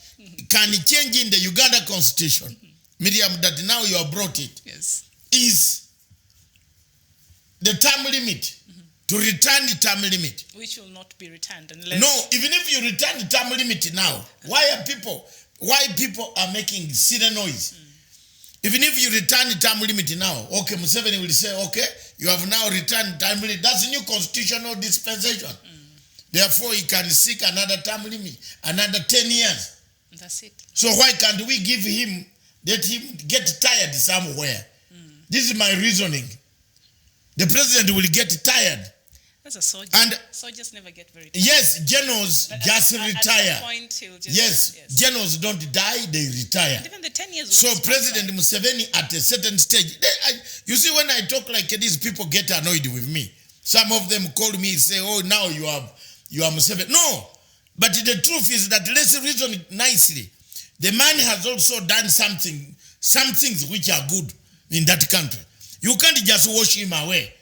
can change in the Uganda constitution, Miriam, that now you have brought it, yes, is the term limit. To return the term limit. Which will not be returned unless... No, even if you return the term limit now, why people are making silly noise? Even if you return the term limit now, okay, Museveni will say, okay, you have now returned the term limit. That's a new constitutional dispensation. Therefore, he can seek another term limit, another 10 years. That's it. So why can't we give him, let him get tired somewhere? This is my reasoning. The president will get tired. That's a soldier. And soldiers never get very tired. Yes, generals just retire. At some point he'll just, yes, generals don't die, they retire. And even the 10 years. So President Museveni at a certain stage, you see, when I talk like this, people get annoyed with me. Some of them call me and say, oh, now you are Museveni. No, but the truth is that, let's reason it nicely. The man has also done some things which are good in that country. You can't just wash him away.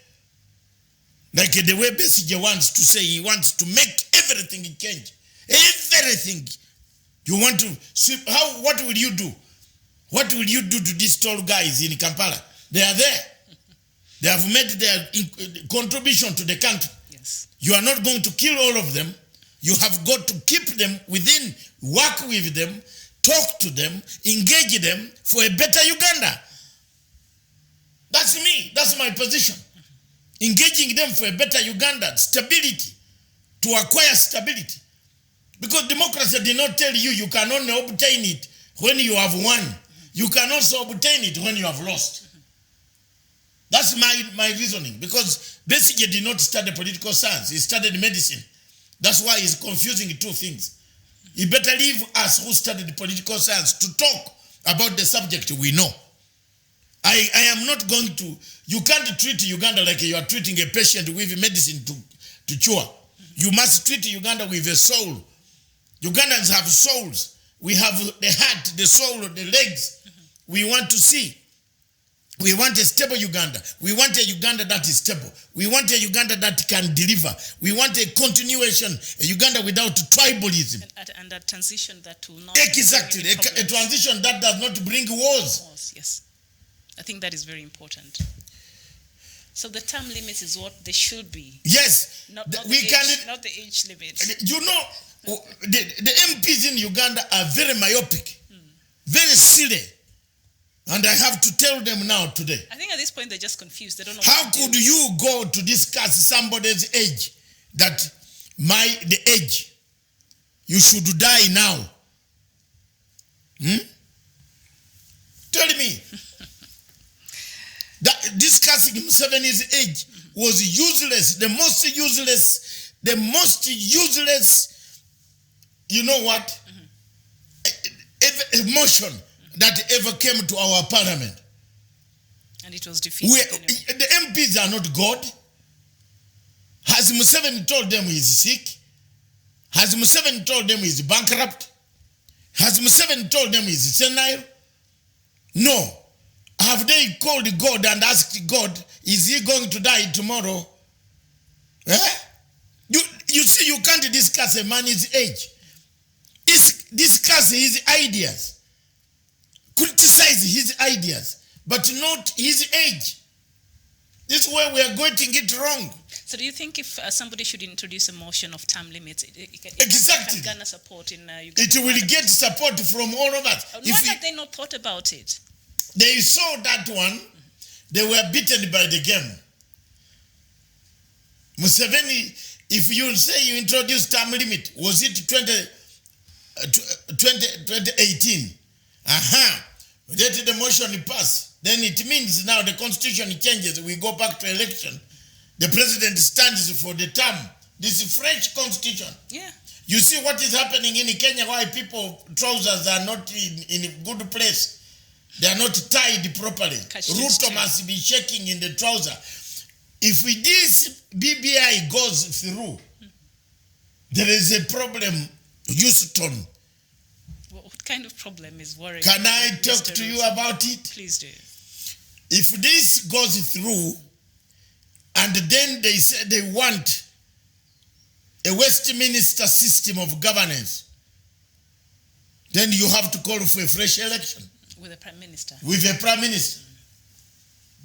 Like the way Besigye wants to say, he wants to make everything change. Everything. You want to sweep. What will you do? What will you do to these tall guys in Kampala? They are there. They have made their contribution to the country. Yes. You are not going to kill all of them. You have got to keep them within, work with them, talk to them, engage them for a better Uganda. That's me. That's my position. Engaging them for a better Uganda, stability, to acquire stability. Because democracy did not tell you can only obtain it when you have won. You can also obtain it when you have lost. That's my reasoning. Because Besigye did not study political science. He studied medicine. That's why he's confusing two things. He better leave us who studied political science to talk about the subject we know. I am not going to... You can't treat Uganda like you are treating a patient with medicine to cure. You must treat Uganda with a soul. Ugandans have souls. We have the heart, the soul, the legs. We want to see. We want a stable Uganda. We want a Uganda that is stable. We want a Uganda that can deliver. We want a continuation, a Uganda without tribalism. And a transition that will not... Exactly. A transition that does not bring wars. Yes. I think that is very important. So the term limits is what they should be. Yes. Not the age limit. You know, the MPs in Uganda are very myopic, very silly. And I have to tell them now today. I think at this point they're just confused. They don't know. How could you go to discuss somebody's age, the age, you should die now? Tell me. That discussing Museveni's age was useless, the most useless, you know what, emotion that ever came to our parliament. And it was defeated. The MPs are not God. Has Museveni told them he's sick? Has Museveni told them he's bankrupt? Has Museveni told them he's senile? No. Have they called God and asked God, is he going to die tomorrow? You see, you can't discuss a man's age. Discuss his ideas. Criticize his ideas, but not his age. This is where we are getting it wrong. So do you think if somebody should introduce a motion of term limits, it exactly. can garner support in Uganda? It will get support from all of us. Why have they not thought about it? They saw that one. They were beaten by the game. Museveni, if you say you introduced term limit, was it 2018? Let the motion pass. Then it means now the constitution changes. We go back to election. The president stands for the term. This is French constitution. Yeah. You see what is happening in Kenya, why people trousers are not in a good place. They are not tied properly. Ruto must be shaking in the trouser. If this BBI goes through, there is a problem. Houston, What kind of problem is worrying? Can I talk Mr. to you Ruto? about it? Please do. If this goes through, and then they say they want a Westminster system of governance, then you have to call for a fresh election. With a prime minister. With a prime minister.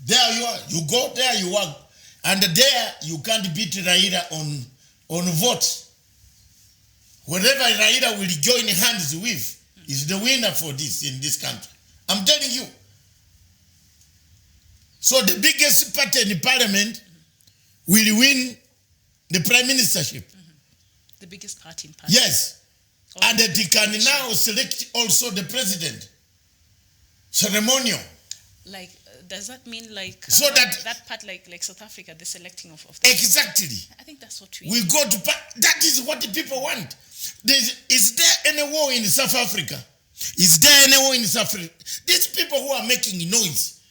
There you are. You go there, you work. And there you can't beat Raila on votes. Whatever Raila will join hands with is the winner for this in this country. I'm telling you. So the biggest party in the parliament will win the prime ministership. The biggest party in parliament. Yes. And they can now select also the president. Ceremonial. Like, does that mean like So that part like South Africa, the selecting of the exactly. I think that's what we go to that is what the people want. Is there any war in South Africa? Is there any war in South Africa? These people who are making noise.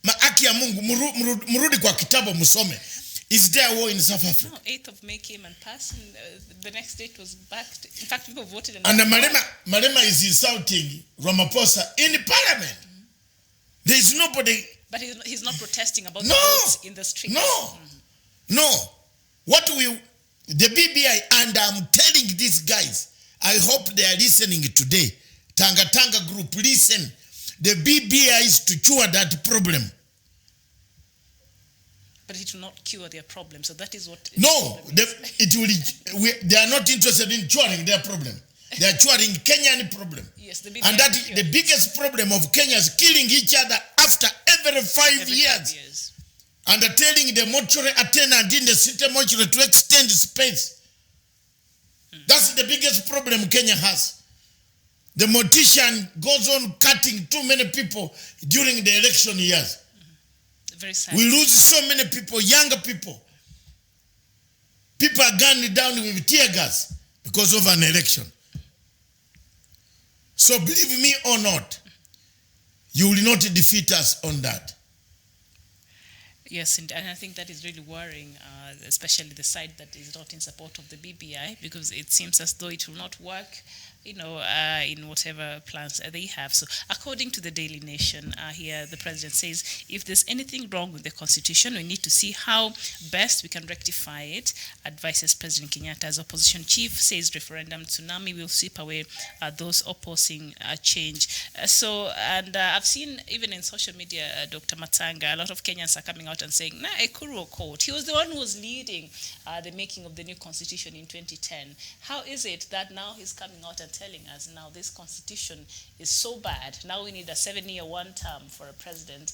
Maaki ya Mungu murudi kwa kitabu musome. Is there war in South Africa? No, 8th of May came and passed, and the next date was backed. In fact, people voted. And Malema is insulting Ramaphosa in the parliament. There is nobody. But he's not protesting about No. the votes in the streets. No. What the BBI, and I'm telling these guys, I hope they are listening today. Tanga group, listen. The BBI is to cure that problem. But it will not cure their problem. So that is what. No, they are not interested in curing their problem. They are curing Kenyan problem. Yes, the and that the biggest problem of Kenya is killing each other after every 5 years. And telling the mortuary attendant in the city mortuary to extend space. That's the biggest problem Kenya has. The mortician goes on cutting too many people during the election years. Very sad. We lose so many people, younger people. People are gunned down with tear gas because of an election. So believe me or not, you will not defeat us on that. Yes, and I think that is really worrying, especially the side that is not in support of the BBI, because it seems as though it will not work, in whatever plans they have. So according to the Daily Nation, here the president says, if there's anything wrong with the constitution, we need to see how best we can rectify it, advises President Kenyatta. As opposition chief says, referendum tsunami will sweep away those opposing change. I've seen even in social media, Dr. Matanga, a lot of Kenyans are coming out and saying, Uhuru court. He was the one who was leading the making of the new constitution in 2010. How is it that now he's coming out and telling us now this constitution is so bad? Now we need a 7-year one term for a president.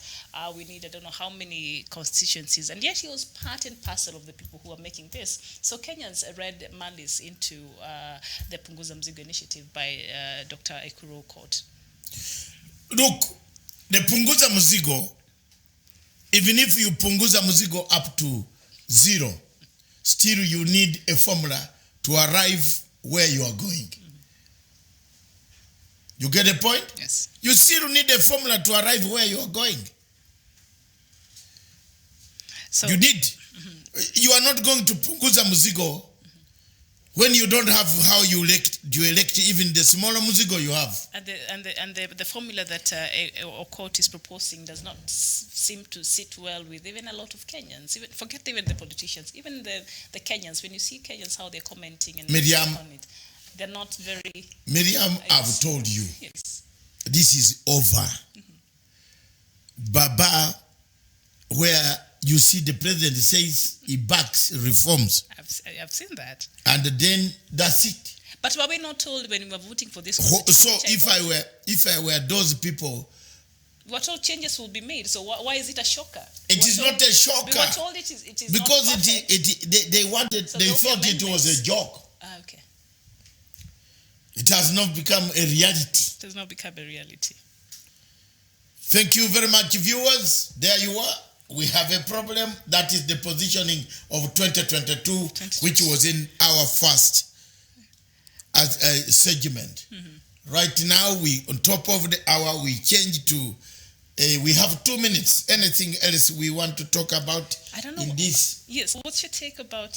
We need I don't know how many constituencies. And yet he was part and parcel of the people who are making this. So Kenyans read malice into the Punguza Mzigo initiative by Dr. Uhuru court. Look, the Punguza Mzigo, even if you punguza mzigo up to 0, still you need a formula to arrive where you are going. You get the point? Yes. You still need a formula to arrive where you are going. So you did. You are not going to punguza mzigo when you don't have how you elect even the smaller mzigo you have. And the formula that a court is proposing does not seem to sit well with even a lot of Kenyans. Forget even the politicians, even the Kenyans. When you see Kenyans how they're commenting and Miriam, on it, they're not very. Miriam, I've told you, yes, this is over. Baba, where you see the president says he backs reforms. I've seen that. And then that's it. But were we not told when we were voting for this? So if I were those people, we were told changes will be made. So why is it a shocker? It is not a shocker. We were told it is because not they wanted. So they thought it was a joke. Okay. It has not become a reality. It has not become a reality. Thank you very much, viewers. There you are. We have a problem. That is the positioning of 2022, which was in our first as a segment. Right now, on top of the hour, we change to, we have 2 minutes. Anything else we want to talk about in this? Yes, what's your take about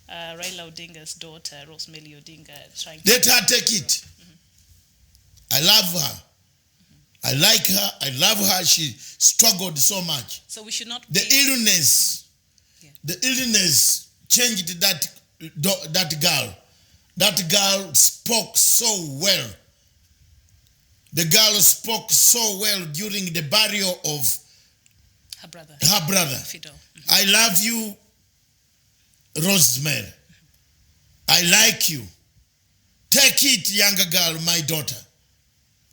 Raila Odinga's daughter, Rosemary Odinga, trying to... Let her take it. I love her. I like her. I love her. She struggled so much. So we should not. The illness changed that girl. That girl spoke so well. The girl spoke so well during the burial of her brother. Fidel. I love you, Rosemary. I like you. Take it, younger girl, my daughter.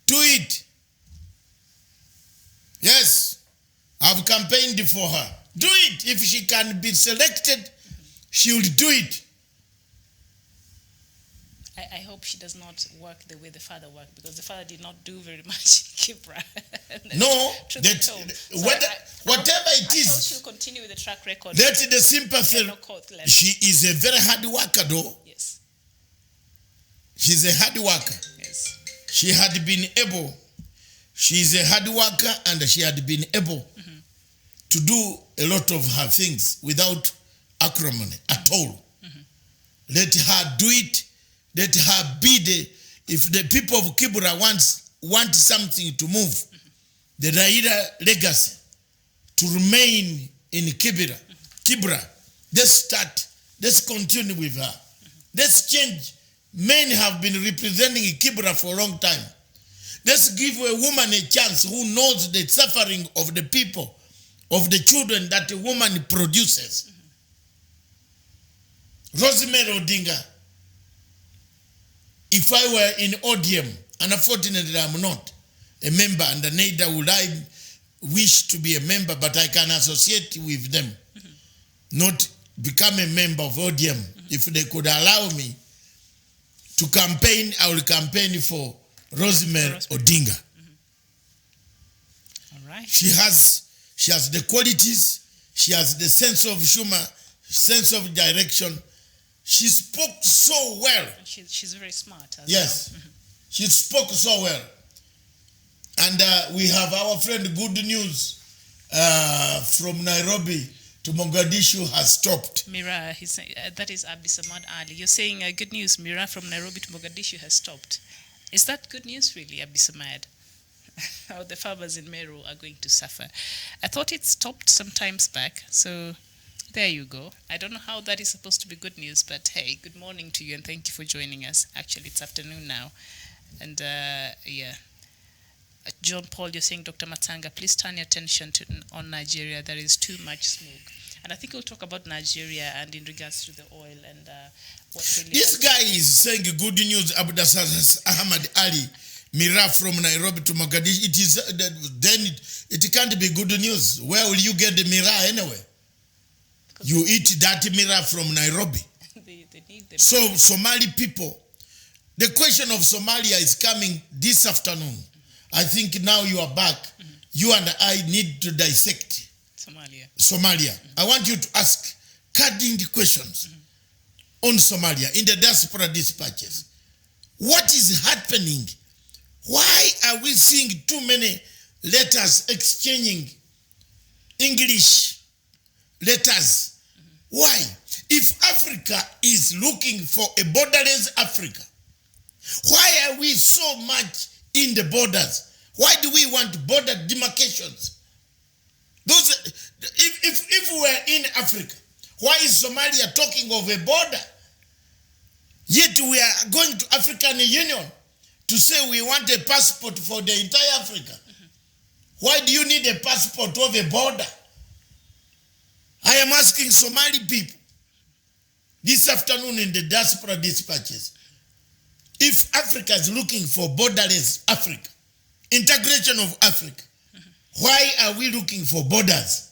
Do it. Yes, I've campaigned for her. Do it. If she can be selected, she will do it. I hope she does not work the way the father worked, because the father did not do very much in Kibra. No, whatever it is, she'll continue with the track record. That's the sympathy. She is a very hard worker, though. Yes. She's a hard worker. Yes. She had been able. She's a hard worker, and she had been able to do a lot of her things without acrimony at all. Let her do it. Let her be if the people of Kibra want something to move, the Raila legacy to remain in Kibra, let's continue with her. Let's change. Men have been representing Kibra for a long time. Let's give a woman a chance who knows the suffering of the people, of the children that a woman produces. Rosemary Odinga. If I were in ODM, and unfortunately I'm not a member, and neither would I wish to be a member, but I can associate with them, not become a member of ODM. If they could allow me to campaign, I will campaign for Rosemary Odinga. All right. She has the qualities, she has the sense of humor, sense of direction. She spoke so well. She's very smart as yes. well. She spoke so well. And we have our friend Good News from Nairobi to Mogadishu has stopped. Mira, that is Abdi Samad Ali. You're saying good news, Mira from Nairobi to Mogadishu has stopped. Is that good news really, Abdi Samad? How the farmers in Meru are going to suffer. I thought it stopped some times back, so there you go. I don't know how that is supposed to be good news, but hey, good morning to you and thank you for joining us. Actually, it's afternoon now. And yeah. John Paul, you're saying, Dr. Matanga, please turn your attention on Nigeria. There is too much smoke. And I think we'll talk about Nigeria and in regards to the oil and what really... This guy is saying good news, Abdasas Ahmad Ali, Mira from Nairobi to Mogadishu. It is, then it can't be good news. Where will you get the Mira anyway? You eat that Mira from Nairobi. They need them. So Somali people, the question of Somalia is coming this afternoon. I think now you are back. You and I need to dissect Somalia. I want you to ask cutting questions on Somalia in the diaspora dispatches. What is happening? Why are we seeing too many letters exchanging English letters? Why? If Africa is looking for a borderless Africa, why are we so much in the borders? Why do we want border demarcations? If we were in Africa, why is Somalia talking of a border? Yet we are going to African Union to say we want a passport for the entire Africa. Why do you need a passport of a border? I am asking Somali people this afternoon in the diaspora dispatches, if Africa is looking for borderless Africa, integration of Africa, why are we looking for borders?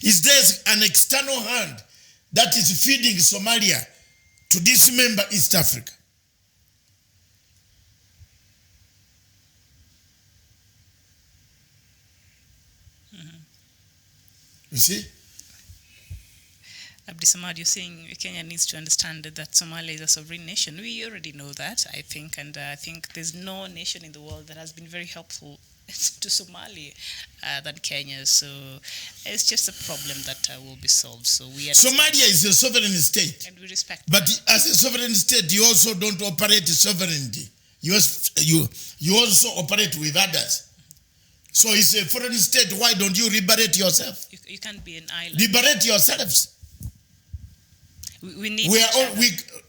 Is there an external hand that is feeding Somalia to this member East Africa? You see? Abdi Samad, you're saying Kenya needs to understand that Somalia is a sovereign nation. We already know that, I think, and I think there's no nation in the world that has been very helpful to Somalia than Kenya. So it's just a problem that will be solved. So we Somalia is a sovereign state, and we respect. But as a sovereign state, you also don't operate sovereignty. you also operate with others. So it's a foreign state. Why don't you liberate yourself? You can't be an island. Liberate yourselves. We need. We are all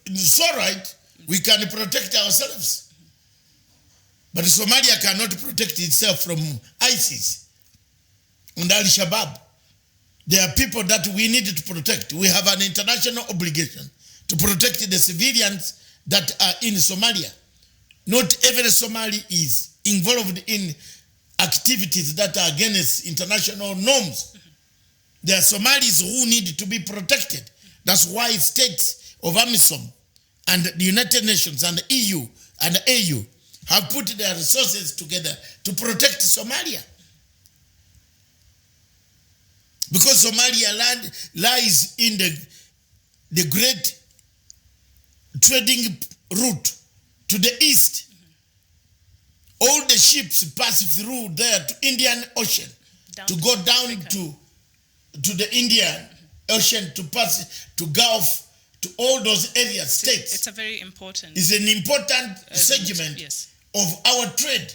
it's all right. We can protect ourselves, but Somalia cannot protect itself from ISIS and Al Shabaab. There are people that we need to protect. We have an international obligation to protect the civilians that are in Somalia. Not every Somali is involved in activities that are against international norms. There are Somalis who need to be protected. That's why states of AMISOM and the United Nations and the EU and the AU have put their resources together to protect Somalia. Because Somalia land lies in the great trading route to the east. All the ships pass through there to Indian Ocean to go down to the Indian Ocean, to pass to Gulf, to all those areas, states. It's a very important. It's an important segment of our trade,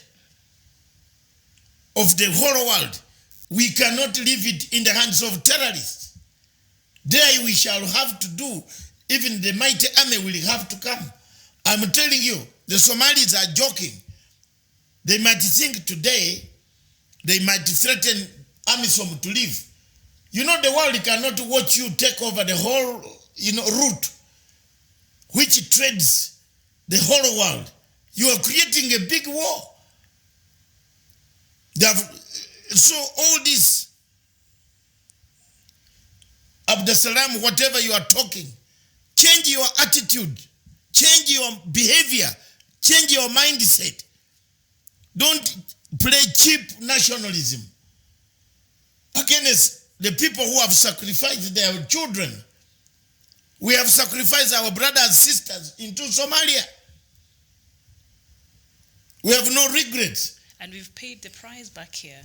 of the whole world. We cannot leave it in the hands of terrorists. There we shall have to do, even the mighty army will have to come. I'm telling you, the Somalis are joking. They might think today, they might threaten AMISOM to leave. You know, the world cannot watch you take over the whole, route which trades the whole world. You are creating a big war. So all this, Abdesalam, whatever you are talking, change your attitude, change your behavior, change your mindset. Don't play cheap nationalism against the people who have sacrificed their children. We have sacrificed our brothers and sisters into Somalia. We have no regrets. And we've paid the price back here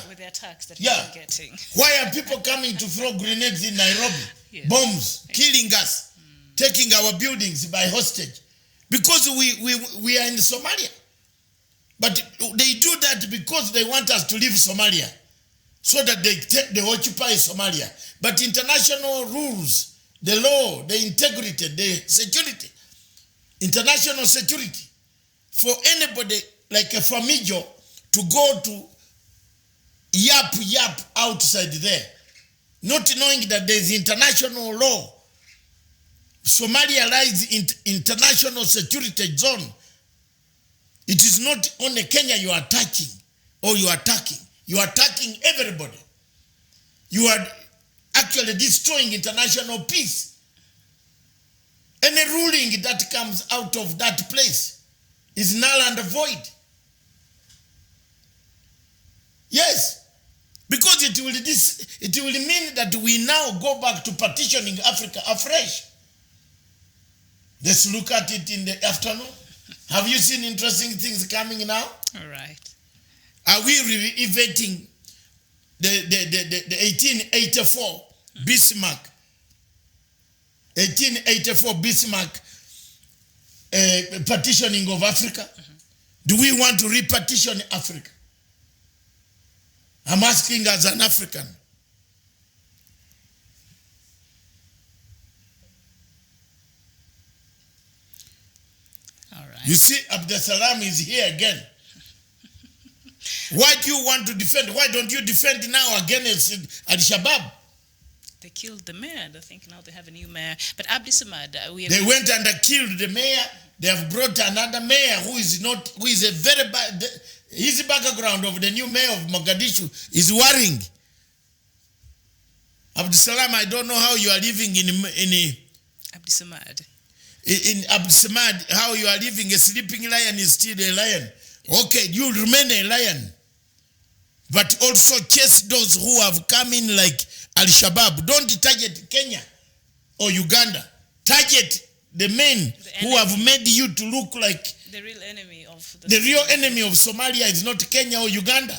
with the attacks that we're getting. Why are people coming to throw grenades in Nairobi? Bombs, killing us, taking our buildings by hostage? Because we are in Somalia. But they do that because they want us to leave Somalia, so that they occupy Somalia. But international rules, the law, the integrity, the security, international security, for anybody like a Famijo to go to yap outside there, not knowing that there is international law. Somalia lies in international security zone. It is not only Kenya you are touching or you are attacking. You are attacking everybody. You are actually destroying international peace. Any ruling that comes out of that place is null and void. Yes, because it will mean that we now go back to partitioning Africa afresh. Let's look at it in the afternoon. Have you seen interesting things coming now? All right. Are we re-evating the 1884 Bismarck? 1884 Bismarck partitioning of Africa? Do we want to repartition Africa? I'm asking as an African. All right. You see, Abdesalam is here again. Why do you want to defend? Why don't you defend now against Al-Shabaab? They killed the mayor, and I think now they have a new mayor. But Abdi Samad, they went and killed the mayor. They have brought another mayor who is a very bad. His background of the new mayor of Mogadishu is worrying. Abdesalam, I don't know how you are living in Abdi Samad. In Abdi Samad, how you are living. A sleeping lion is still a lion. Okay, you remain a lion. But also chase those who have come in like Al-Shabaab. Don't target Kenya or Uganda. Target the men who have made you to look like the real enemy of the real enemy of Somalia is not Kenya or Uganda.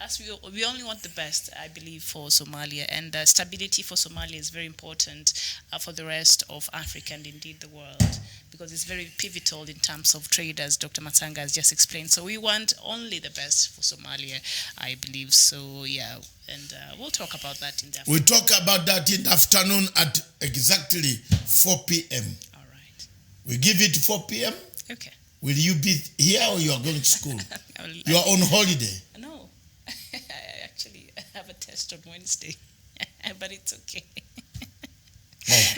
as we only want the best, I believe, for Somalia, and stability for Somalia is very important for the rest of Africa and indeed the world, because it's very pivotal in terms of trade, as Dr. Matsanga has just explained. So we want only the best for Somalia, I believe. So yeah, and we'll talk about that in the afternoon. We'll talk about that in the afternoon at exactly 4 p.m. All right. We give it 4 p.m. Okay. Will you be here or you are going to school? You are on holiday. No, I actually have a test on Wednesday, but it's okay. Oh.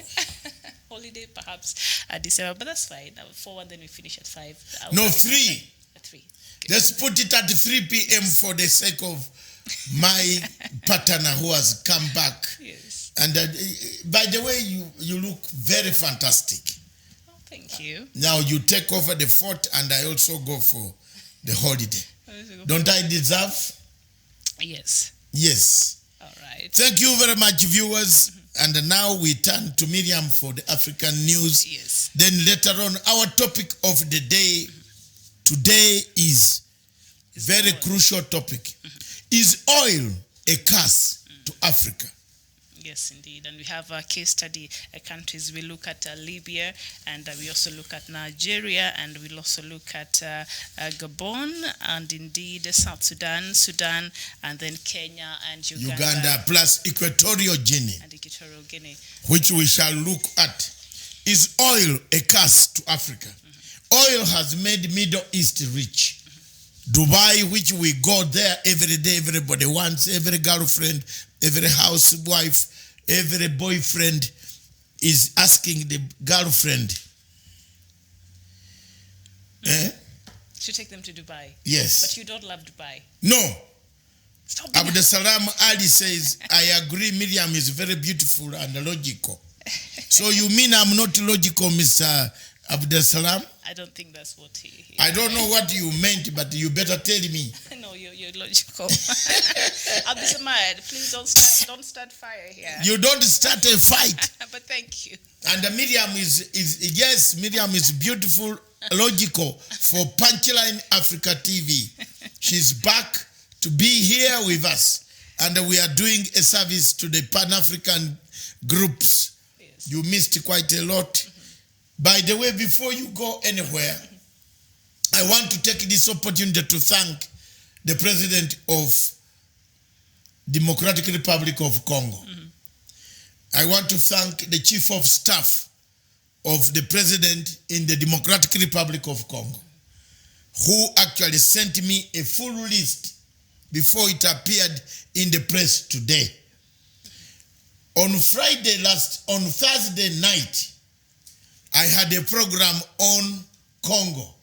Holiday perhaps at December, but that's fine. 4 and then we finish at 5. No, 3. At 3. Let's put it at 3 p.m. for the sake of my partner who has come back. Yes. And by the way, you look very fantastic. Thank you. Now you take over the fort and I also go for the holiday. Don't I deserve? Yes. Yes. All right. Thank you very much, viewers. And now we turn to Miriam for the African news. Yes. Then later on, our topic of the day today is very crucial topic. Is oil a curse to Africa? Yes, indeed. And we have a case study countries. We look at Libya, and we also look at Nigeria, and we'll also look at Gabon, and indeed South Sudan, and then Kenya and Uganda. Plus Equatorial Guinea. And Equatorial Guinea. Which we shall look at. Is oil a curse to Africa? Oil has made Middle East rich. Dubai, which we go there every day, everybody wants, every girlfriend, every housewife, every boyfriend is asking the girlfriend. To take them to Dubai. Yes. But you don't love Dubai. No. Stop. Abdul Salam Ali says, I agree Miriam is very beautiful and logical. So you mean I'm not logical, Mr. Abdul Salam? I don't think that's what he I don't know what you meant, but you better tell me. No, you're logical. Abdul Samad, please don't start fire here. You don't start a fight. But thank you. And Miriam Miriam is beautiful, logical for Punchline Africa TV. She's back to be here with us. And we are doing a service to the Pan-African groups. Yes. You missed quite a lot. By the way, before you go anywhere, I want to take this opportunity to thank the President of Democratic Republic of Congo. I want to thank the Chief of Staff of the President in the Democratic Republic of Congo, who actually sent me a full list before it appeared in the press today. On Thursday night, I had a program on Congo.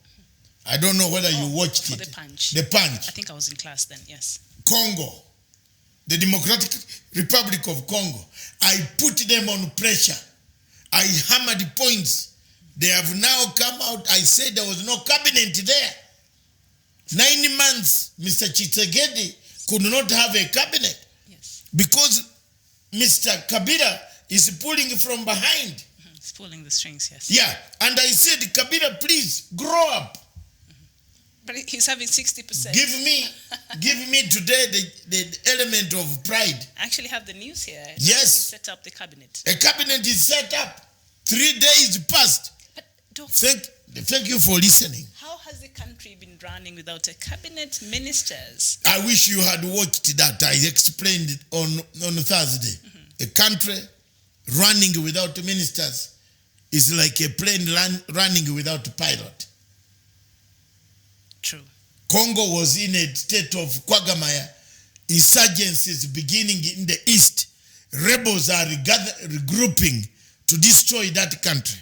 I don't know whether you watched it. The Punch. The Punch. I think I was in class then, yes. Congo, the Democratic Republic of Congo. I put them on pressure. I hammered points. They have now come out. I said there was no cabinet there. 9 months, Mr. Tshisekedi could not have a cabinet. Yes. Because Mr. Kabila is pulling from behind. He's pulling the strings, yes. Yeah, and I said, Kabila, please grow up. But he's having 60%. Give me today the element of pride. I actually have the news here. Yes. He set up the cabinet. A cabinet is set up. 3 days passed. But thank you for listening. How has the country been running without a cabinet, ministers? I wish you had watched that. I explained it on Thursday. A country running without ministers is like a plane running without a pilot. True. Congo was in a state of quagmire. Insurgencies beginning in the east. Rebels are regrouping to destroy that country.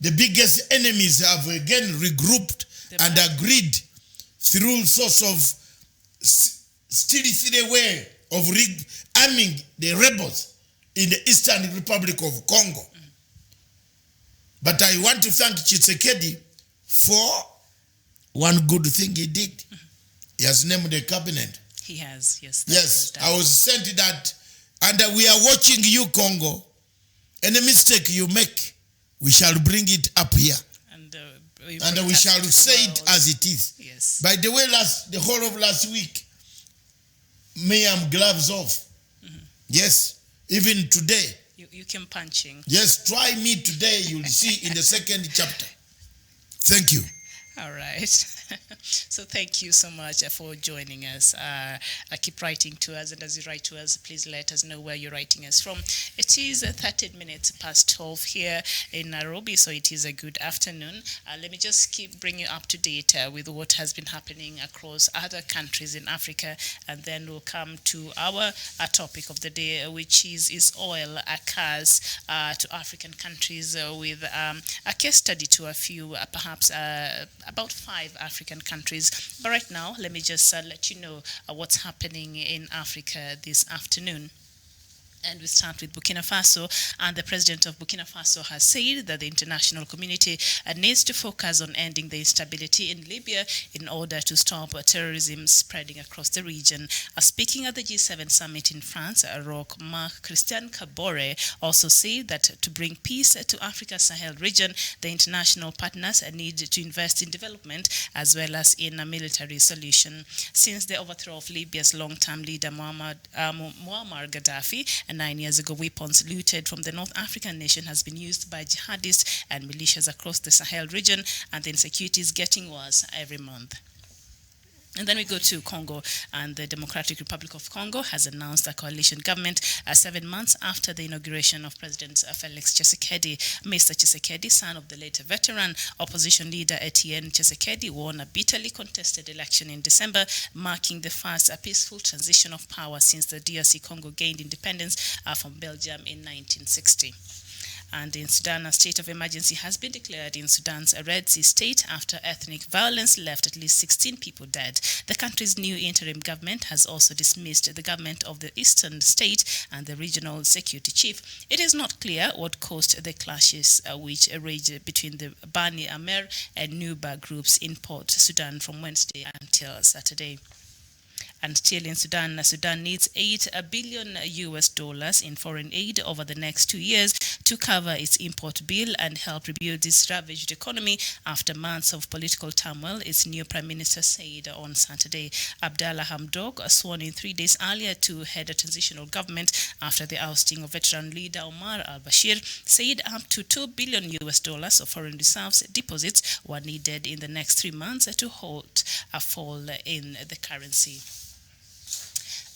The biggest enemies have again regrouped and agreed through source of still way of arming the rebels in the Eastern Republic of Congo. But I want to thank Tshisekedi for one good thing he did. He has named the cabinet. He has, yes. Yes, I was sent that, and we are watching you, Congo. Any mistake you make, we shall bring it up here. And we shall say it as it is. Yes. By the way, the whole of last week, me, I'm gloves off. Yes, even today. You came punching. Yes, try me today. You'll see in the second chapter. Thank you. All right. So thank you so much for joining us. Keep writing to us, and as you write to us, please let us know where you're writing us from. It is 13 minutes past 12 here in Nairobi, so it is a good afternoon. Let me just keep bringing you up to date with what has been happening across other countries in Africa, and then we'll come to our topic of the day, which is oil occurs to African countries with a case study to a few, perhaps about 5 African countries. But right now, let me just let you know what's happening in Africa this afternoon. And we start with Burkina Faso, and the president of Burkina Faso has said that the international community needs to focus on ending the instability in Libya in order to stop terrorism spreading across the region. Speaking at the G7 summit in France, Marc Christian Kabore also said that to bring peace to Africa's Sahel region, the international partners need to invest in development as well as in a military solution. Since the overthrow of Libya's long-term leader Muammar Gaddafi, 9 years ago, weapons looted from the North African nation has been used by jihadists and militias across the Sahel region, and the insecurity is getting worse every month. And then we go to Congo, and the Democratic Republic of Congo has announced a coalition government 7 months after the inauguration of President Felix Tshisekedi. Mr. Tshisekedi, son of the late veteran opposition leader Etienne Tshisekedi, won a bitterly contested election in December, marking the first peaceful transition of power since the DRC Congo gained independence from Belgium in 1960. And in Sudan, a state of emergency has been declared in Sudan's Red Sea state after ethnic violence left at least 16 people dead. The country's new interim government has also dismissed the government of the eastern state and the regional security chief. It is not clear what caused the clashes which raged between the Bani Amer and Nuba groups in Port Sudan from Wednesday until Saturday. And still in Sudan, Sudan needs $8 billion in foreign aid over the next 2 years to cover its import bill and help rebuild its ravaged economy after months of political turmoil, its new prime minister said on Saturday. Abdallah Hamdok, sworn in 3 days earlier to head a transitional government after the ousting of veteran leader Omar al-Bashir, said up to $2 billion of foreign reserves deposits were needed in the next 3 months to halt a fall in the currency.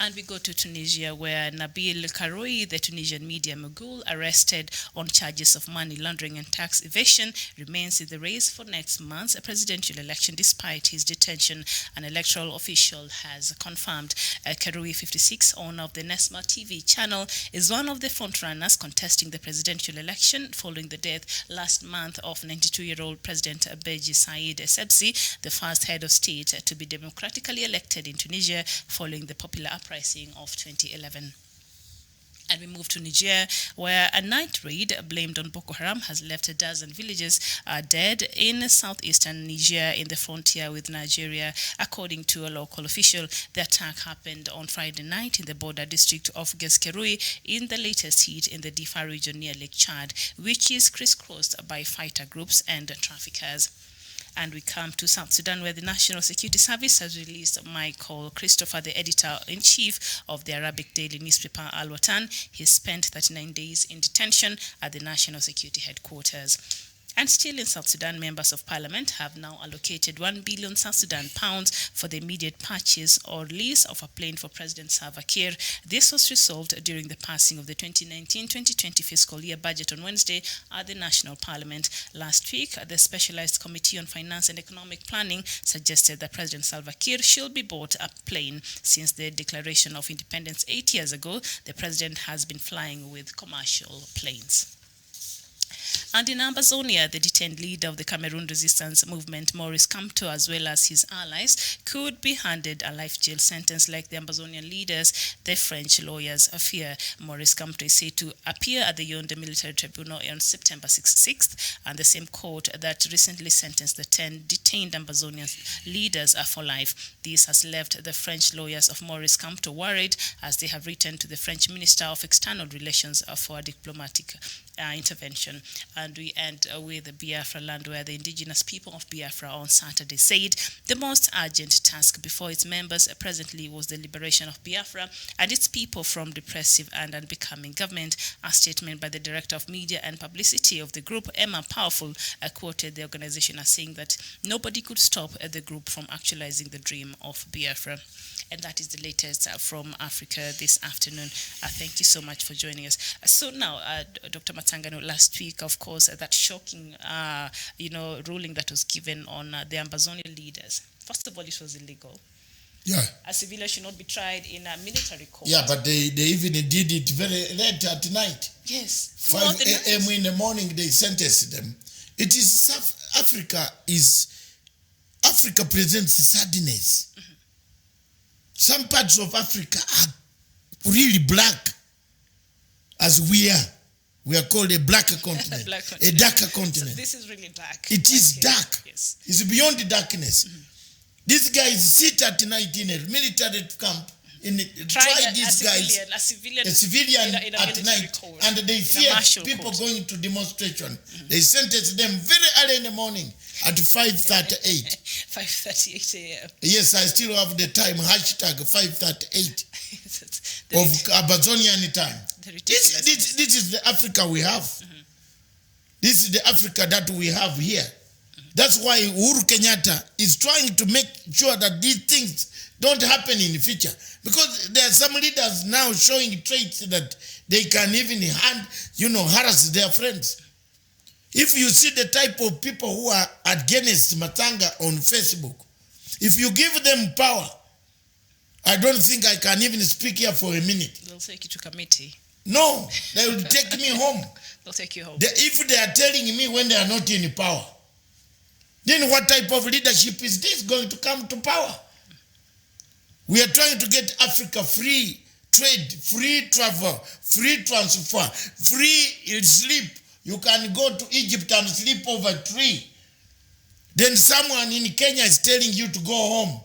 And we go to Tunisia, where Nabil Karoui, the Tunisian media mogul, arrested on charges of money laundering and tax evasion, remains in the race for next month's presidential election despite his detention, an electoral official has confirmed. Karoui, 56, owner of the Nesma TV channel, is one of the frontrunners contesting the presidential election following the death last month of 92-year-old President Beji Said Essebsi, the first head of state to be democratically elected in Tunisia following the popular uprising of 2011. And we move to Niger, where a night raid blamed on Boko Haram has left a dozen villages dead in southeastern Niger in the frontier with Nigeria, according to a local official. The attack happened on Friday night in the border district of Geskerui, in the latest heat in the Difa region near Lake Chad, which is crisscrossed by fighter groups and traffickers. And we come to South Sudan, where the National Security Service has released Michael Christopher, the editor-in-chief of the Arabic daily newspaper Al Watan. He spent 39 days in detention at the National Security Headquarters. And still in South Sudan, members of parliament have now allocated 1 billion South Sudan pounds for the immediate purchase or lease of a plane for President Salva Kiir. This was resolved during the passing of the 2019-2020 fiscal year budget on Wednesday at the National Parliament. Last week, the Specialized Committee on Finance and Economic Planning suggested that President Salva Kiir should be bought a plane. Since the declaration of independence 8 years ago, the president has been flying with commercial planes. And in Ambazonia, the detained leader of the Cameroon resistance movement, Maurice Kamto, as well as his allies, could be handed a life jail sentence like the Ambazonian leaders, the French lawyers fear. Maurice Kamto is said to appear at the Yaoundé Military Tribunal on September 6th, and the same court that recently sentenced the 10 detained Ambazonian leaders for life. This has left the French lawyers of Maurice Kamto worried, as they have written to the French Minister of External Relations for a diplomatic intervention. And we end with the Biafra land, where the indigenous people of Biafra on Saturday said the most urgent task before its members presently was the liberation of Biafra and its people from repressive and unbecoming government. A statement by the Director of Media and Publicity of the group, Emma Powerful, quoted the organization as saying that nobody could stop the group from actualizing the dream of Biafra. And that is the latest from Africa this afternoon. Thank you so much for joining us. So now, Dr. Matangano, last week, of course, that shocking, ruling that was given on the Ambazonia leaders. First of all, it was illegal. Yeah. A civilian should not be tried in a military court. Yeah, but they even did it very late at night. Yes. 5 a.m. in the morning, they sentenced them. It is Africa presents sadness. Mm-hmm. Some parts of Africa are really black, as we are. We are called a blacker continent, a darker continent. So this is really dark. It is dark. Yes. It's beyond the darkness. Mm-hmm. These guys sit at night in a military camp. A civilian in at night, court, and they fear people going to demonstration. Mm-hmm. They sentence them very early in the morning at 5:38. 5:38 a.m. Yes, I still have the time. #5:38 of Amazonian time. This is the Africa we have. Mm-hmm. This is the Africa that we have here. Mm-hmm. That's why Uhuru Kenyatta is trying to make sure that these things don't happen in the future. Because there are some leaders now showing traits that they can even harass their friends. If you see the type of people who are against Matanga on Facebook, if you give them power, I don't think I can even speak here for a minute. They'll take you to committee. No, they will take me home. They'll take you home. If they are telling me when they are not in power, then what type of leadership is this going to come to power? We are trying to get Africa free trade, free travel, free transfer, free sleep. You can go to Egypt and sleep over a tree. Then someone in Kenya is telling you to go home.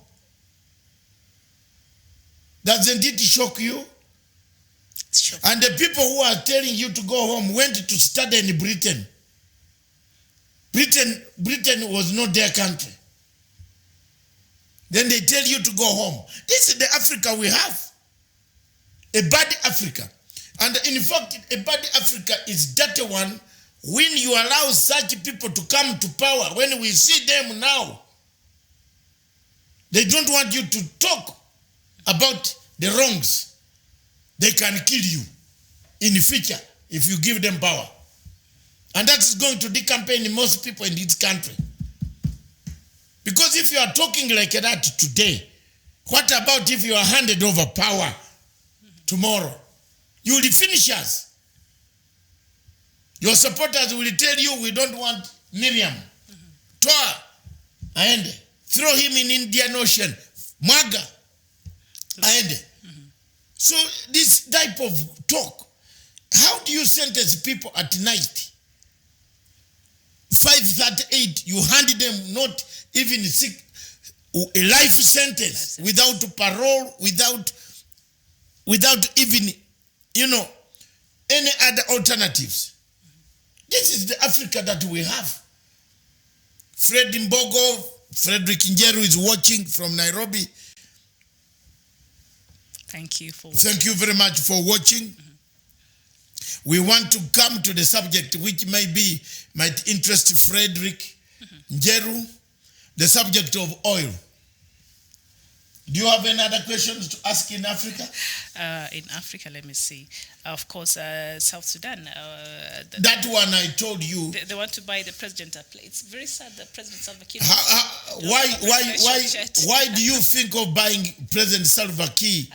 Doesn't it shock you? Sure. And the people who are telling you to go home went to study in Britain. Britain was not their country. Then they tell you to go home. This is the Africa we have. A bad Africa. And in fact, a bad Africa is that one when you allow such people to come to power. When we see them now, they don't want you to talk about the wrongs. They can kill you in the future if you give them power. And that is going to decampaign most people in this country. Because if you are talking like that today, what about if you are handed over power tomorrow? You will finish us. Your supporters will tell you, we don't want Miriam. Toa, aende. Throw him in Indian Ocean. Mwaga, aende. So this type of talk, how do you sentence people at night? 5:38, you hand them not even a life sentence without parole, without even, any other alternatives. This is the Africa that we have. Fred Mbogo, Frederick Njeru is watching from Nairobi. Thank you for watching. Thank you very much for watching. We want to come to the subject which might interest Frederick Njeru, the subject of oil. Do you have any other questions to ask in Africa? In Africa, let me see. Of course, South Sudan. That one I told you. They want to buy the president a plane. It's very sad that President Salva Kiir. Why do you think of buying President Salva Kiir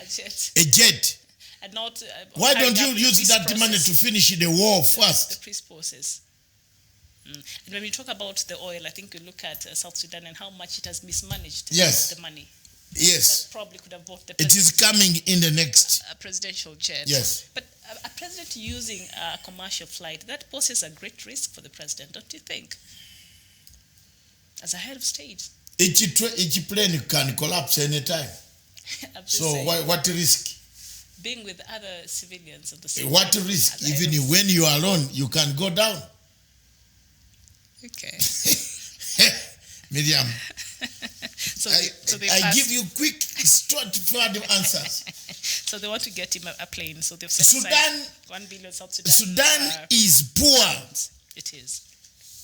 a jet? And not, why don't you use that money to finish the war first? The peace process. And when we talk about the oil, I think we look at South Sudan and how much it has mismanaged the money. Yes. That probably could have bought the it is coming in the next presidential jet. Yes. But a president using a commercial flight, that poses a great risk for the president, don't you think? As a head of state. Each plane can collapse anytime. So what risk? being with other civilians of the same. What risk? Even when you are alone, you can go down. Okay. Miriam, I give you quick, straightforward answers. So they want to get him a plane. So they've set Sudan, aside 1 billion South Sudan. Sudan is poor. It is.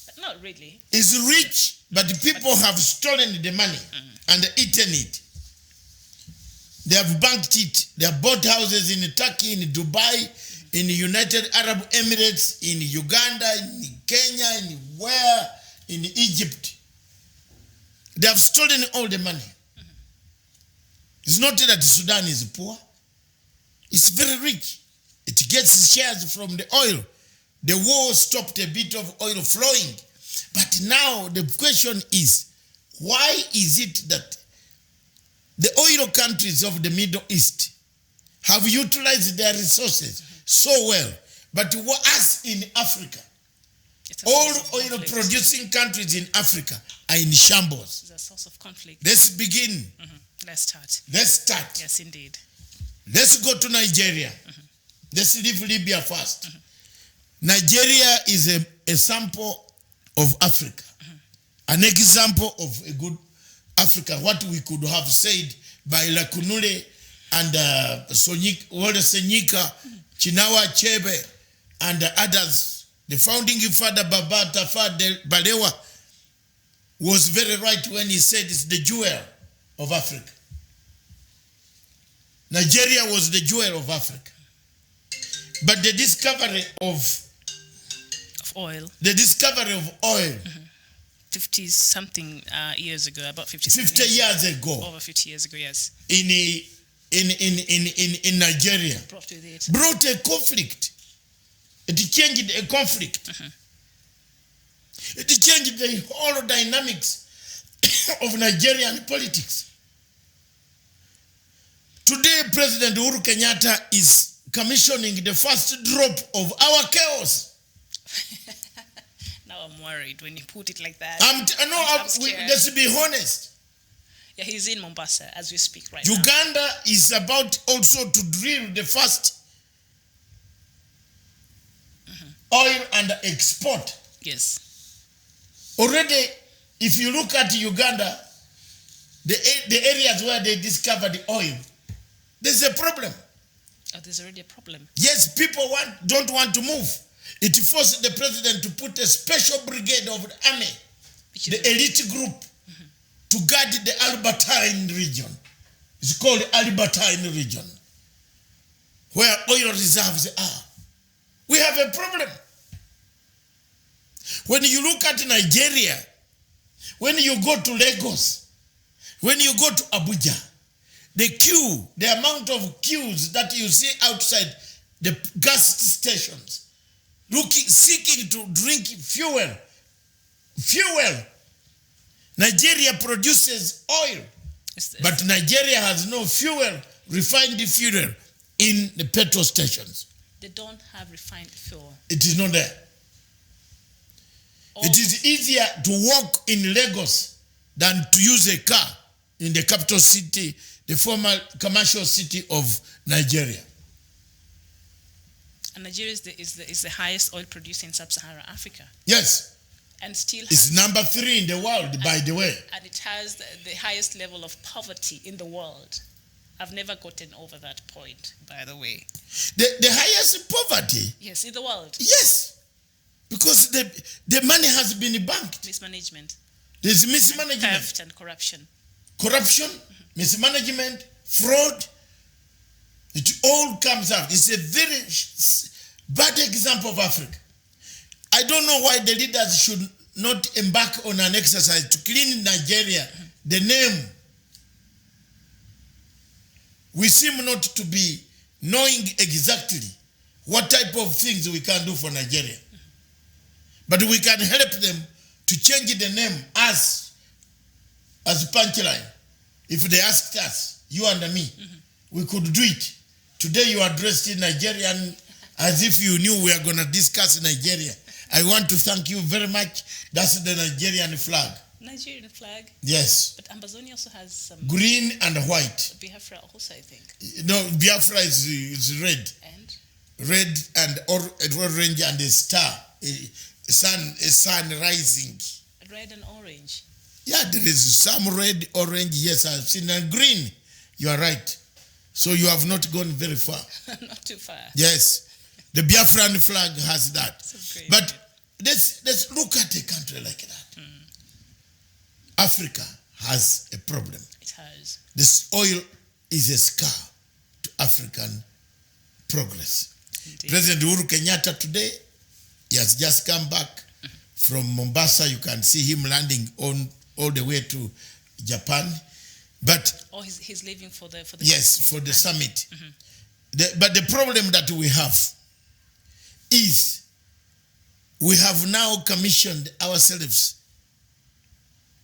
But not really. It's rich, but the people have stolen the money and eaten it. They have banked it. They have bought houses in Turkey, in Dubai, in the United Arab Emirates, in Uganda, in Kenya, in Egypt. They have stolen all the money. It's not that Sudan is poor. It's very rich. It gets shares from the oil. The war stopped a bit of oil flowing. But now the question is, why is it that the oil countries of the Middle East have utilized their resources so well, but us in Africa, all oil producing countries in Africa are in shambles? It's a source of conflict. Let's begin. Let's start. Let's start. Yes, indeed. Let's go to Nigeria. Let's leave Libya first. Nigeria is a sample of Africa, an example of a good Africa, what we could have said by Lakunule and Wole Senyika, Chinawa Chebe, and others. The founding father, Baba Tafa Balewa, was very right when he said it's the jewel of Africa. Nigeria was the jewel of Africa. But the discovery of oil. 50-something years ago, about 50 years ago. Over 50 years ago, yes. In Nigeria. Brought a conflict. It changed a conflict. It changed the whole dynamics of Nigerian politics. Today, President Uhuru Kenyatta is commissioning the first drop of our chaos. Now I'm worried when you put it like that. Let's be honest. Yeah, he's in Mombasa as we speak right Uganda now. is about also to drill the first oil and export. Yes. Already, if you look at Uganda, the areas where they discover the oil, there's a problem. Oh, there's already a problem. Yes, people don't want to move. It forced the president to put a special brigade of the army, the elite group, to guard the Albertine region. It's called the Albertine region, where oil reserves are. We have a problem. When you look at Nigeria, when you go to Lagos, when you go to Abuja, the amount of queues that you see outside the gas stations, seeking to drink fuel. Nigeria produces oil, but Nigeria has no fuel, refined fuel in the petrol stations. They don't have refined fuel. It is not there. It is easier to walk in Lagos than to use a car in the capital city, the former commercial city of Nigeria. And Nigeria is the highest oil producer in sub-Saharan Africa. Yes. And still it's number 3 in the world, by the way. And it has the highest level of poverty in the world. I've never gotten over that point, by the way. The highest poverty? Yes, in the world. Yes. Because the money has been banked. Mismanagement. There's mismanagement. Theft and corruption. Corruption, mismanagement, fraud. It all comes out. It's a very bad example of Africa. I don't know why the leaders should not embark on an exercise to clean Nigeria, the name. We seem not to be knowing exactly what type of things we can do for Nigeria. But we can help them to change the name as punchline. If they asked us, you and me, we could do it. Today you are dressed in Nigerian as if you knew we are going to discuss Nigeria. I want to thank you very much. That's the Nigerian flag. Nigerian flag. Yes. But Ambazonia also has some... Green and white. Biafra also, I think. No, Biafra is red. And? Red and orange and a star. A sun rising. Red and orange. Yeah, there is some red, orange. Yes, I've seen. And green. You are right. So you have not gone very far. Not too far. Yes. The Biafran flag has that. Great. But let's look at a country like that. Africa has a problem. It has. This oil is a scar to African progress. Indeed. President Uhuru Kenyatta today, he has just come back from Mombasa. You can see him landing on all the way to Japan. But he's leaving for the yes, for the summit. But the problem that we have is we have now commissioned ourselves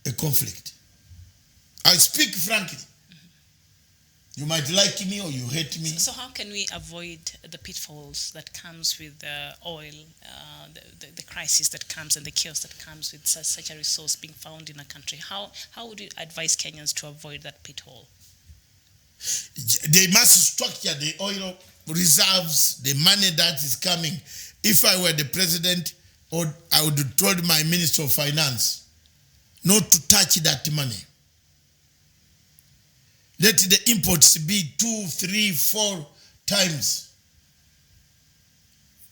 a conflict. I speak frankly. You might like me or you hate me. So how can we avoid the pitfalls that comes with oil, the crisis that comes and the chaos that comes with such a resource being found in a country? How would you advise Kenyans to avoid that pitfall? They must structure the oil reserves, the money that is coming. If I were the president, or I would have told my Minister of Finance not to touch that money. Let the imports be 2, 3, 4 times.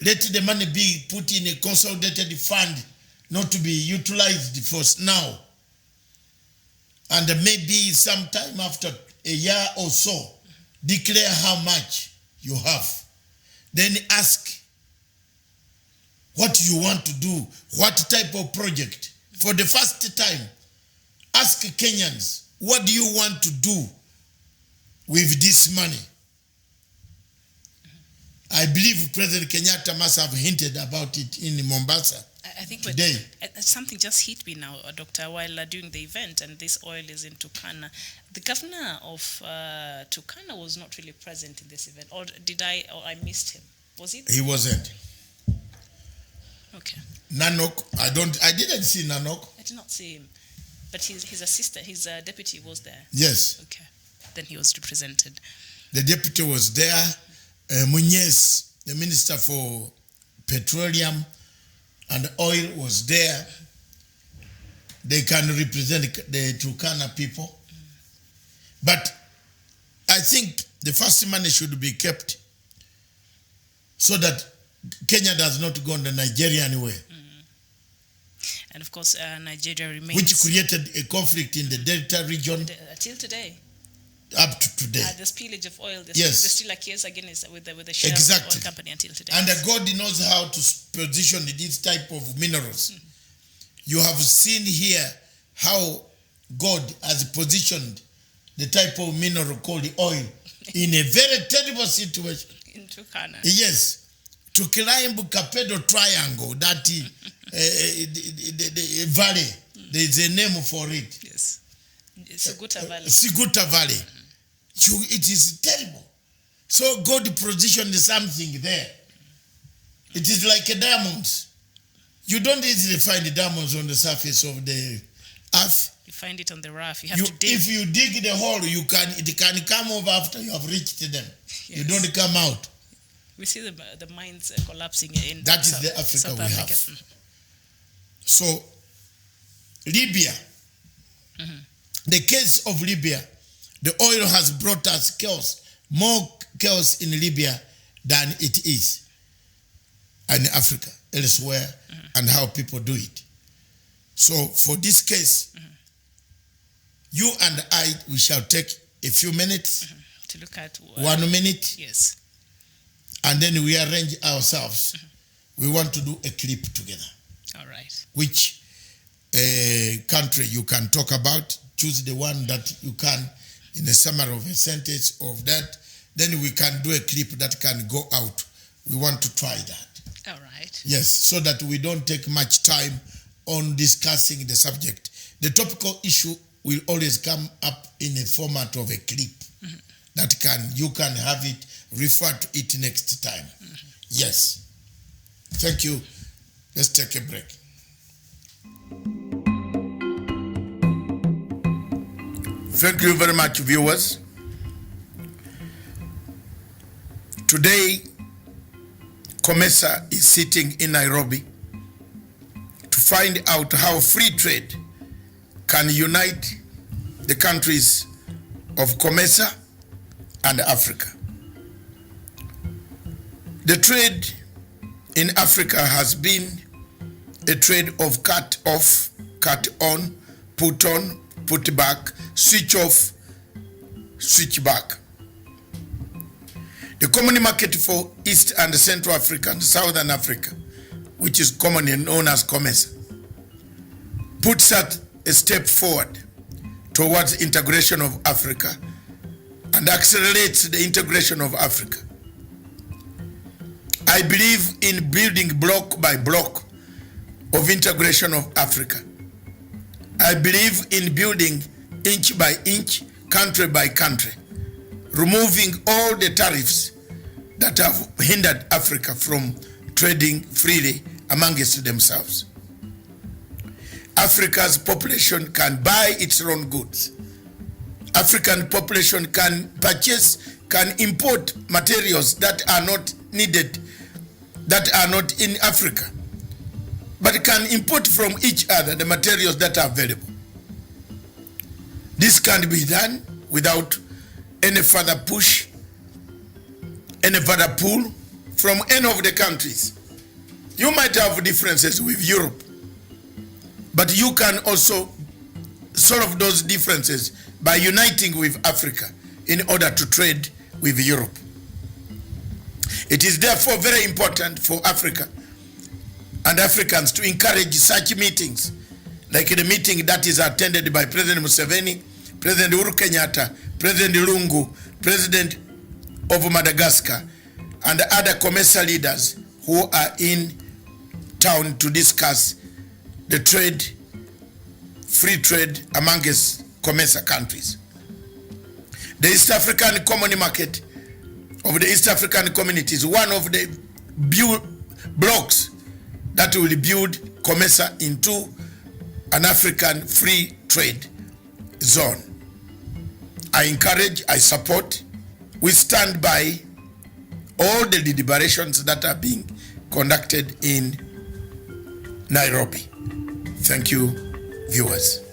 Let the money be put in a consolidated fund, not to be utilized for now. And maybe sometime after a year or so, declare how much you have. Then ask what you want to do, what type of project. For the first time, ask Kenyans, what do you want to do with this money? I believe President Kenyatta must have hinted about it in Mombasa. I think today. Something just hit me now, Doctor, while doing the event, and this oil is in Turkana. The governor of Turkana was not really present in this event, or I missed him? Was he? He wasn't. Okay. Nanok, I didn't see Nanok. I did not see him, but his assistant, his deputy was there. Yes. Okay. Then he was represented. The deputy was there. Munyes, the minister for petroleum and oil, was there. They can represent the Turkana people. But I think the first money should be kept so that Kenya does not go on the Nigerian way. And of course, Nigeria remains... Which created a conflict in the Delta region. Till today. Up to today. The spillage of oil. Yes. There's still a case again with the Shell oil company until today. And God knows how to position this type of minerals. You have seen here how God has positioned the type of mineral called the oil in a very terrible situation. In Turkana. Yes. To climb Capedo Triangle, that the valley, there is a name for it. Yes. Siguta Valley. Siguta Valley. It is terrible. So God positioned something there. It is like a diamond. You don't easily find the diamonds on the surface of the earth. You find it on the rough. You have to dig. If you dig the hole, it can come over after you have reached them. Yes. You don't come out. We see the mines collapsing in that is the Africa South we Africa. have. So, Libya. The case of Libya, the oil has brought us chaos, more chaos in Libya than it is in Africa, elsewhere, and how people do it. So for this case, you and I, we shall take a few minutes, to look at 1 minute, yes, and then we arrange ourselves. We want to do a clip together. All right. Which country you can talk about. Choose the one that you can in a summary of a sentence of that. Then we can do a clip that can go out. We want to try that. All right. Yes, so that we don't take much time on discussing the subject. The topical issue will always come up in a format of a clip that you can have it, refer to it next time. Yes. Thank you. Let's take a break. Thank you very much, viewers. Today, COMESA is sitting in Nairobi to find out how free trade can unite the countries of COMESA and Africa. The trade in Africa has been a trade of cut off, cut on, put back, switch off, switch back. The common market for East and Central Africa and Southern Africa, which is commonly known as COMESA, puts us a step forward towards integration of Africa and accelerates the integration of Africa. I believe in building block by block of integration of Africa. I believe in building inch by inch, country by country, removing all the tariffs that have hindered Africa from trading freely amongst themselves. Africa's population can buy its own goods. African population can purchase, can import materials that are not needed, that are not in Africa, but can import from each other the materials that are available. This can be done without any further push, any further pull from any of the countries. You might have differences with Europe, but you can also solve those differences by uniting with Africa in order to trade with Europe. It is therefore very important for Africa and Africans to encourage such meetings, like the meeting that is attended by President Museveni, President Uhuru Kenyatta, President Lungu, President of Madagascar, and other COMESA leaders who are in town to discuss the trade, free trade amongst COMESA countries. The East African Common Market of the East African Community is one of the blocks that will build COMESA into an African free trade zone. I encourage, I support, we stand by all the deliberations that are being conducted in Nairobi. Thank you, viewers.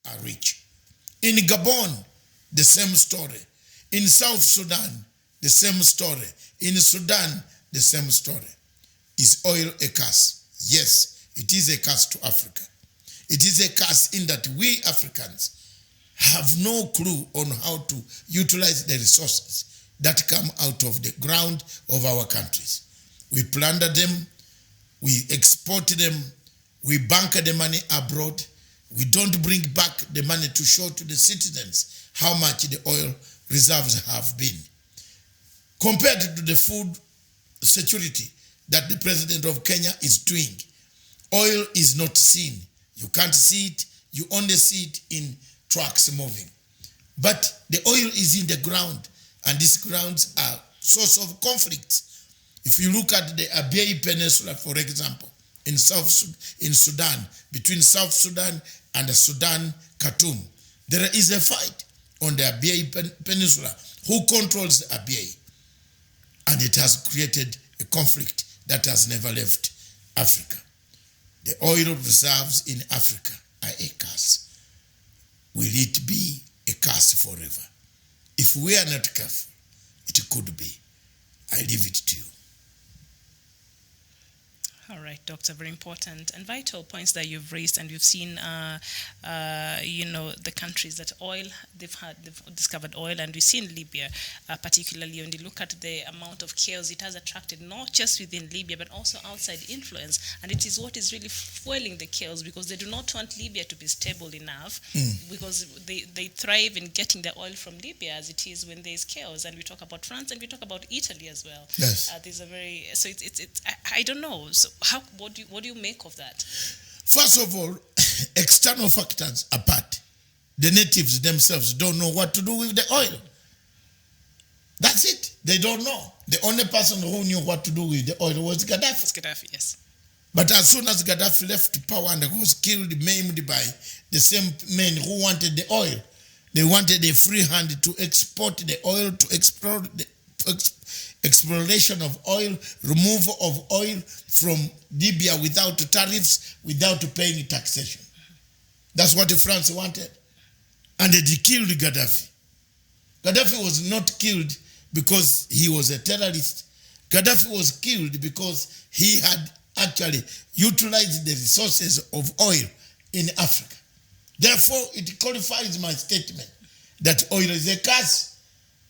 are rich. In Gabon, the same story. In South Sudan, the same story. In Sudan, the same story. Is oil a curse? Yes, it is a curse to Africa. It is a curse in that we Africans have no clue on how to utilize the resources that come out of the ground of our countries. We plunder them, we export them, we bank the money abroad. We don't bring back the money to show to the citizens how much the oil reserves have been. Compared to the food security that the president of Kenya is doing, oil is not seen. You can't see it, you only see it in trucks moving. But the oil is in the ground, and these grounds are source of conflicts. If you look at the Abyei Peninsula, for example, in Sudan, between South Sudan and the Sudan, Khartoum, there is a fight on the Abyei Peninsula. Who controls the Abyei? And it has created a conflict that has never left Africa. The oil reserves in Africa are a curse. Will it be a curse forever? If we are not careful, it could be. I leave it to you. All right, Doctor, very important and vital points that you've raised, and you've seen, the countries that they've discovered oil, and we see in Libya, particularly when you look at the amount of chaos it has attracted, not just within Libya, but also outside influence, and it is what is really fueling the chaos, because they do not want Libya to be stable enough, because they thrive in getting the oil from Libya as it is when there's chaos, and we talk about France and we talk about Italy as well. Yes. These are very, so I don't know. So what do you make of that? First of all, external factors apart, the natives themselves don't know what to do with the oil. That's it. They don't know. The only person who knew what to do with the oil was Gaddafi. It's Gaddafi, yes. But as soon as Gaddafi left power and was killed, maimed by the same men who wanted the oil, they wanted a free hand to export the oil, to explore the exploration of oil, removal of oil from Libya without tariffs, without paying taxation. That's what France wanted. And they killed Gaddafi. Gaddafi was not killed because he was a terrorist. Gaddafi was killed because he had actually utilized the resources of oil in Africa. Therefore, it qualifies my statement that oil is a curse.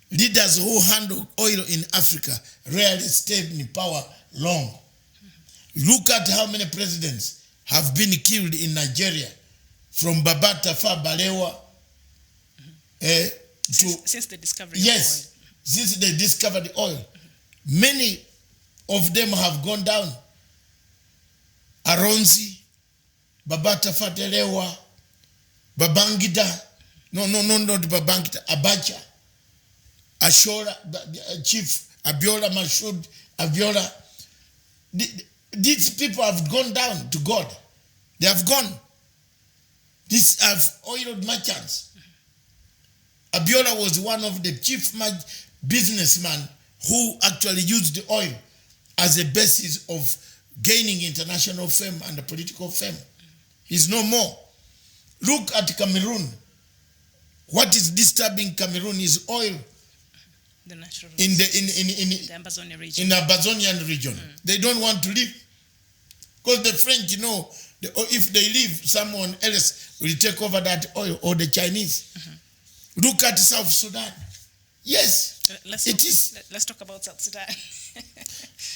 Leaders who handle oil in Africa rarely stay in power long. Look at how many presidents have been killed in Nigeria, from Baba Tafawa Balewa since the discovery of oil. Since they discovered oil. Many of them have gone down. Aronzi, Baba Tafawa Balewa, Babangida, not Babangida, Abacha, Ashora, Chief Abiola, Mashoud Abiola. These people have gone down to God. They have gone. These are oil merchants. Abiola was one of the chief businessmen who actually used the oil as a basis of gaining international fame and political fame. He's no more. Look at Cameroon. What is disturbing Cameroon is oil. The natural in the Amazonian region. In the Amazonian region. They don't want to leave. Because the French know if they leave, someone else will take over that oil, or the Chinese. Look at South Sudan. Yes, let's talk about South Sudan.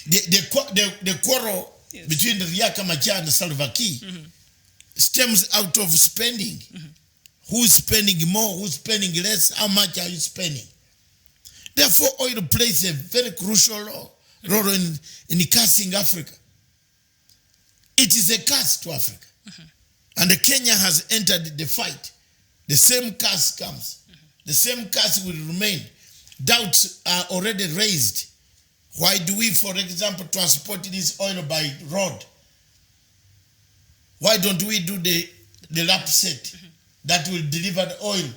the quarrel between the Riek Machar and Salva Kiir stems out of spending. Who's spending more? Who's spending less? How much are you spending? Therefore, oil plays a very crucial role in cursing Africa. It is a curse to Africa. And Kenya has entered the fight. The same curse comes. The same curse will remain. Doubts are already raised. Why do we, for example, transport this oil by road? Why don't we do the lap set that will deliver the oil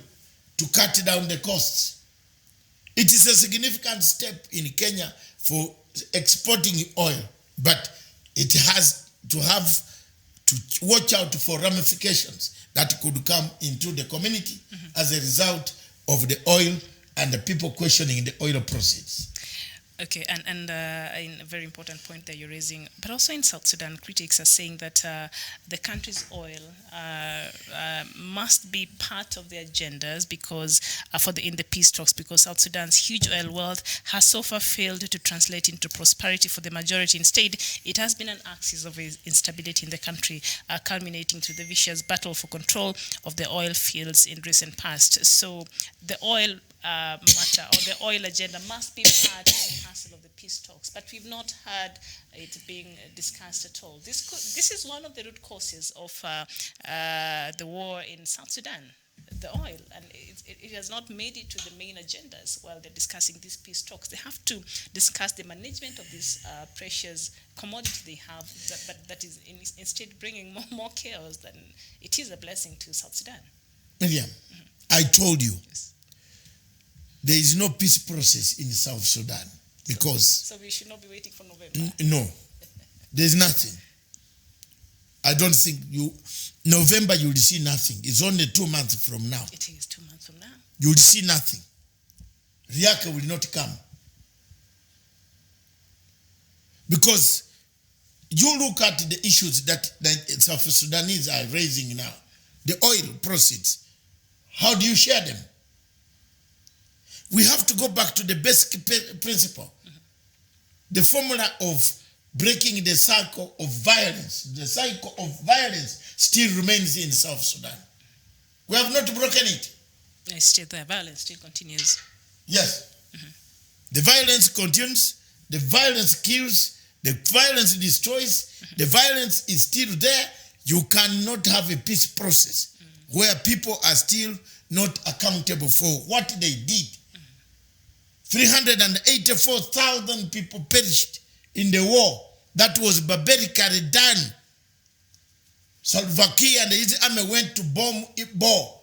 to cut down the costs? It is a significant step in Kenya for exporting oil, but it has to have to watch out for ramifications that could come into the community as a result of the oil and the people questioning the oil proceeds. Okay, and a very important point that you're raising, but also in South Sudan, critics are saying that the country's oil must be part of their agendas because in the peace talks, because South Sudan's huge oil wealth has so far failed to translate into prosperity for the majority. Instead, it has been an axis of instability in the country, culminating to the vicious battle for control of the oil fields in recent past. So the oil matter or the oil agenda must be part and parcel of the peace talks, but we've not heard it being discussed at all. This is one of the root causes of the war in South Sudan, the oil, and it has not made it to the main agendas while they're discussing these peace talks. They have to discuss the management of this precious commodity they have, but that is instead bringing more chaos than it is a blessing to South Sudan. Miriam, I told you. Yes. There is no peace process in South Sudan because... So we should not be waiting for November? No. There's nothing. I don't think November you will see nothing. It's only 2 months from now. It is 2 months from now. You will see nothing. Riaka will not come. Because you look at the issues that South Sudanese are raising now. The oil proceeds. How do you share them? We have to go back to the basic principle. The formula of breaking the cycle of violence. The cycle of violence still remains in South Sudan. We have not broken it. It's still there. Violence still continues. Yes. The violence continues. The violence kills. The violence destroys. The violence is still there. You cannot have a peace process where people are still not accountable for what they did. 384,000 people perished in the war that was barbarically done. Salva Kiir and his army went to bomb Ibo.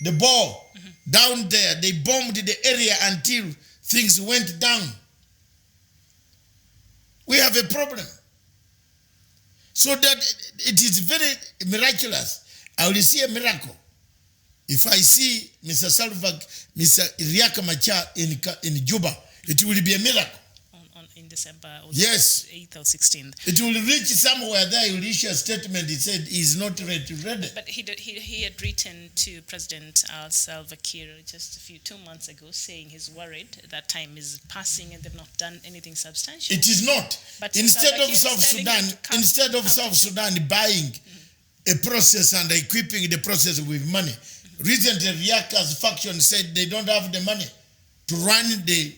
The ball down there. They bombed the area until things went down. We have a problem. So that it is very miraculous. I will see a miracle if I see Mr. Salva, Mr. Riek Machar in Juba. It will be a miracle. In December or yes. 8th or 16th. It will reach somewhere there. He will issue a statement. He said he's not ready. But he had written to President Salva Kiir just 2 months ago saying he's worried that time is passing and they've not done anything substantial. It is not. But instead of South Sudan buying a process and equipping the process with money, recently Riaka's faction said they don't have the money to run the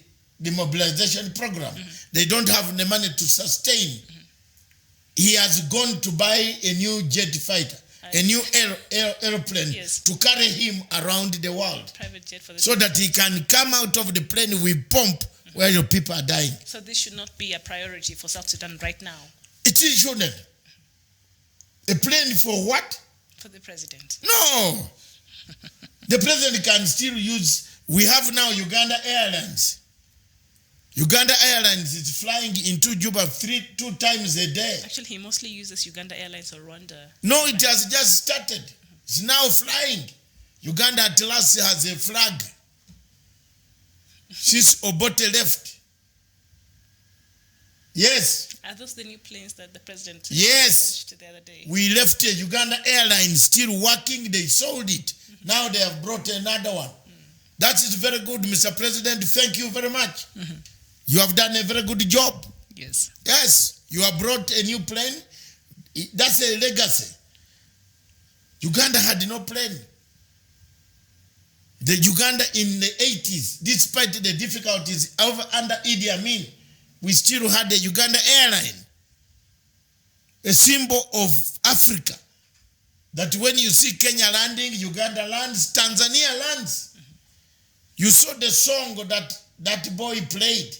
mobilization program. They don't have the money to sustain. He has gone to buy a new jet fighter, a new airplane to carry him around the world. Private jet for the so that he can come out of the plane with pump where your people are dying. So this should not be a priority for South Sudan right now? It shouldn't. A plane for what? For the president. No. The president can still use, we have now Uganda Airlines. Uganda Airlines is flying into Juba 2 times a day. Actually, he mostly uses Uganda Airlines or Rwanda. No, it has just started. It's now flying. Uganda at last has a flag. Since Obote left. Yes. Are those the new planes that the president launched the other day? We left a Uganda Airlines still working. They sold it. Now they have brought another one. That is very good, Mr. President. Thank you very much. You have done a very good job. Yes. Yes. You have brought a new plane. That's a legacy. Uganda had no plane. The Uganda in the 80s, despite the difficulties under Idi Amin, we still had the Uganda airline. A symbol of Africa. That when you see Kenya landing, Uganda lands, Tanzania lands. You saw the song that boy played.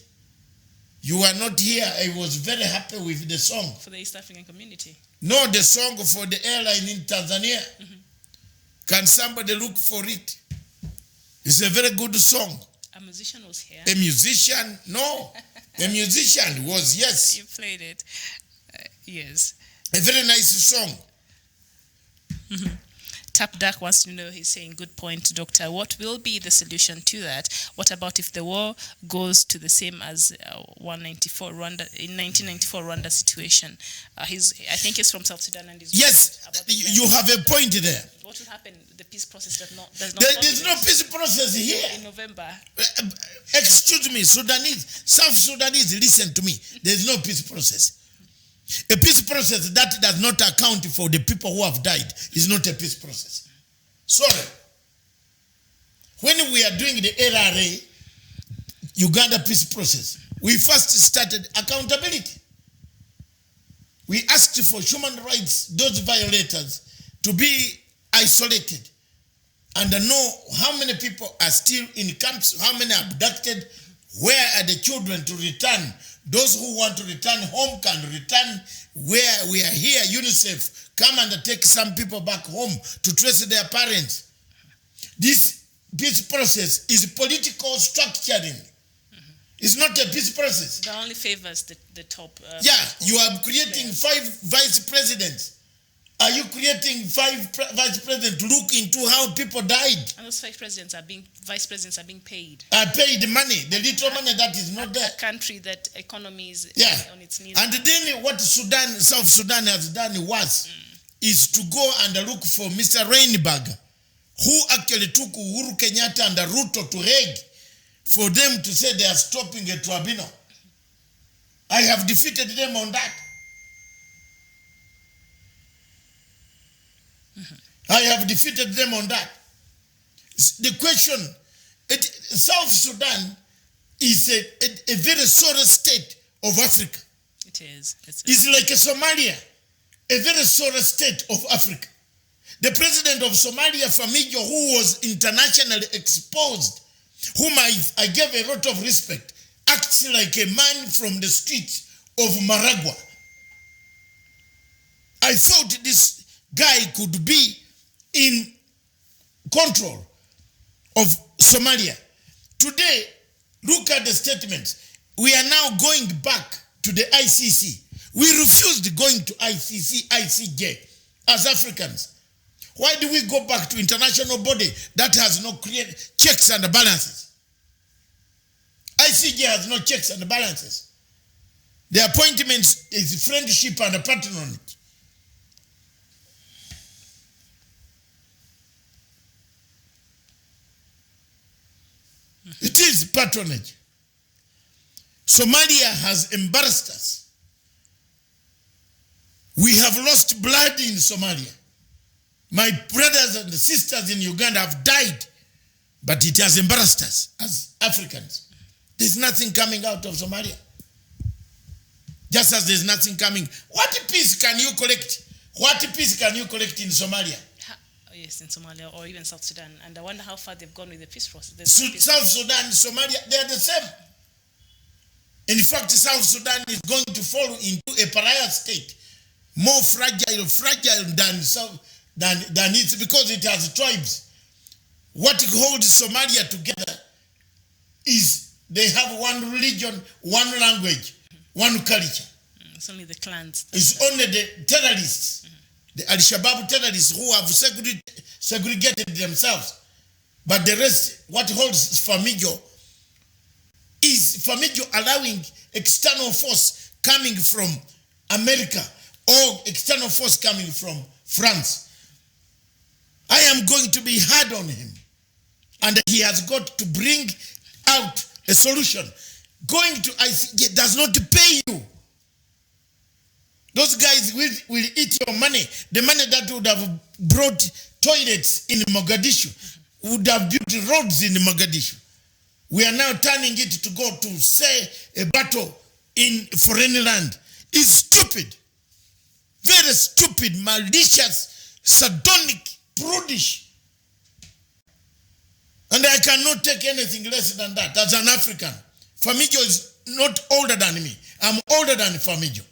You were not here. I was very happy with the song. For the East African community? No, the song for the airline in Tanzania. Can somebody look for it? It's a very good song. A musician was here? A musician? No. A musician was, yes. You played it. Yes. A very nice song. Tap Duck wants to know, he's saying, good point, Doctor. What will be the solution to that? What about if the war goes to the same as 1994 Rwanda situation? I think he's from South Sudan. And Yes, you have a point there. What will happen? The peace process does not There's no peace process here. In November. Excuse me, South Sudanese, listen to me. There's no peace process. A peace process that does not account for the people who have died is not a peace process. Sorry. When we are doing the LRA, Uganda peace process, we first started accountability. We asked for human rights, those violators, to be isolated and know how many people are still in camps, how many are abducted, where are the children to return. Those who want to return home can return. Where we are here, UNICEF, come and take some people back home to trace their parents. This peace process is political structuring. It's not a peace process. That only favors the top. You are creating 5 vice presidents. Are you creating 5 vice presidents to look into how people died? And those vice presidents are being paid. Are paid money, the little money that is not there. A country that economy is on its knees. And then what South Sudan has done is to go and look for Mr. Reinberg, who actually took Uhuru Kenyatta and Ruto to Hague for them to say they are stopping a tribunal. I have defeated them on that. I have defeated them on that. The question, South Sudan is a very sorry state of Africa. It is. It's like a Somalia, a very sorry state of Africa. The president of Somalia, Famijo, who was internationally exposed, whom I gave a lot of respect, acts like a man from the streets of Maragua. I thought this guy could be in control of Somalia. Today, look at the statements. We are now going back to the ICC. We refused going to ICJ as Africans. Why do we go back to international body that has no clear checks and balances? ICJ has no checks and balances. The appointments is friendship and patronage. It is patronage. Somalia has embarrassed us. We have lost blood in Somalia. My brothers and sisters in Uganda have died, but it has embarrassed us as Africans. There's nothing coming out of Somalia. Just as there's nothing coming. What peace can you collect? What peace can you collect in Somalia? Yes, in Somalia or even South Sudan. And I wonder how far they've gone with the peace process. South Sudan, Somalia, they are the same. In fact, South Sudan is going to fall into a pariah state, more fragile than it's because it has tribes. What holds Somalia together is they have one religion, one language, one culture. It's only the clans. It's only the terrorists. The Al-Shabaab terrorists who have segregated themselves. But the rest, what holds Famijo, is Famijo allowing external force coming from America or external force coming from France. I am going to be hard on him. And he has got to bring out a solution. Going to ICJ does not pay you. Those guys will eat your money. The money that would have brought toilets in Mogadishu, would have built roads in Mogadishu. We are now turning it to go to say a battle in foreign land. It's stupid. Very stupid, malicious, sardonic, prudish. And I cannot take anything less than that as an African. Famijo is not older than me. I'm older than Famijo.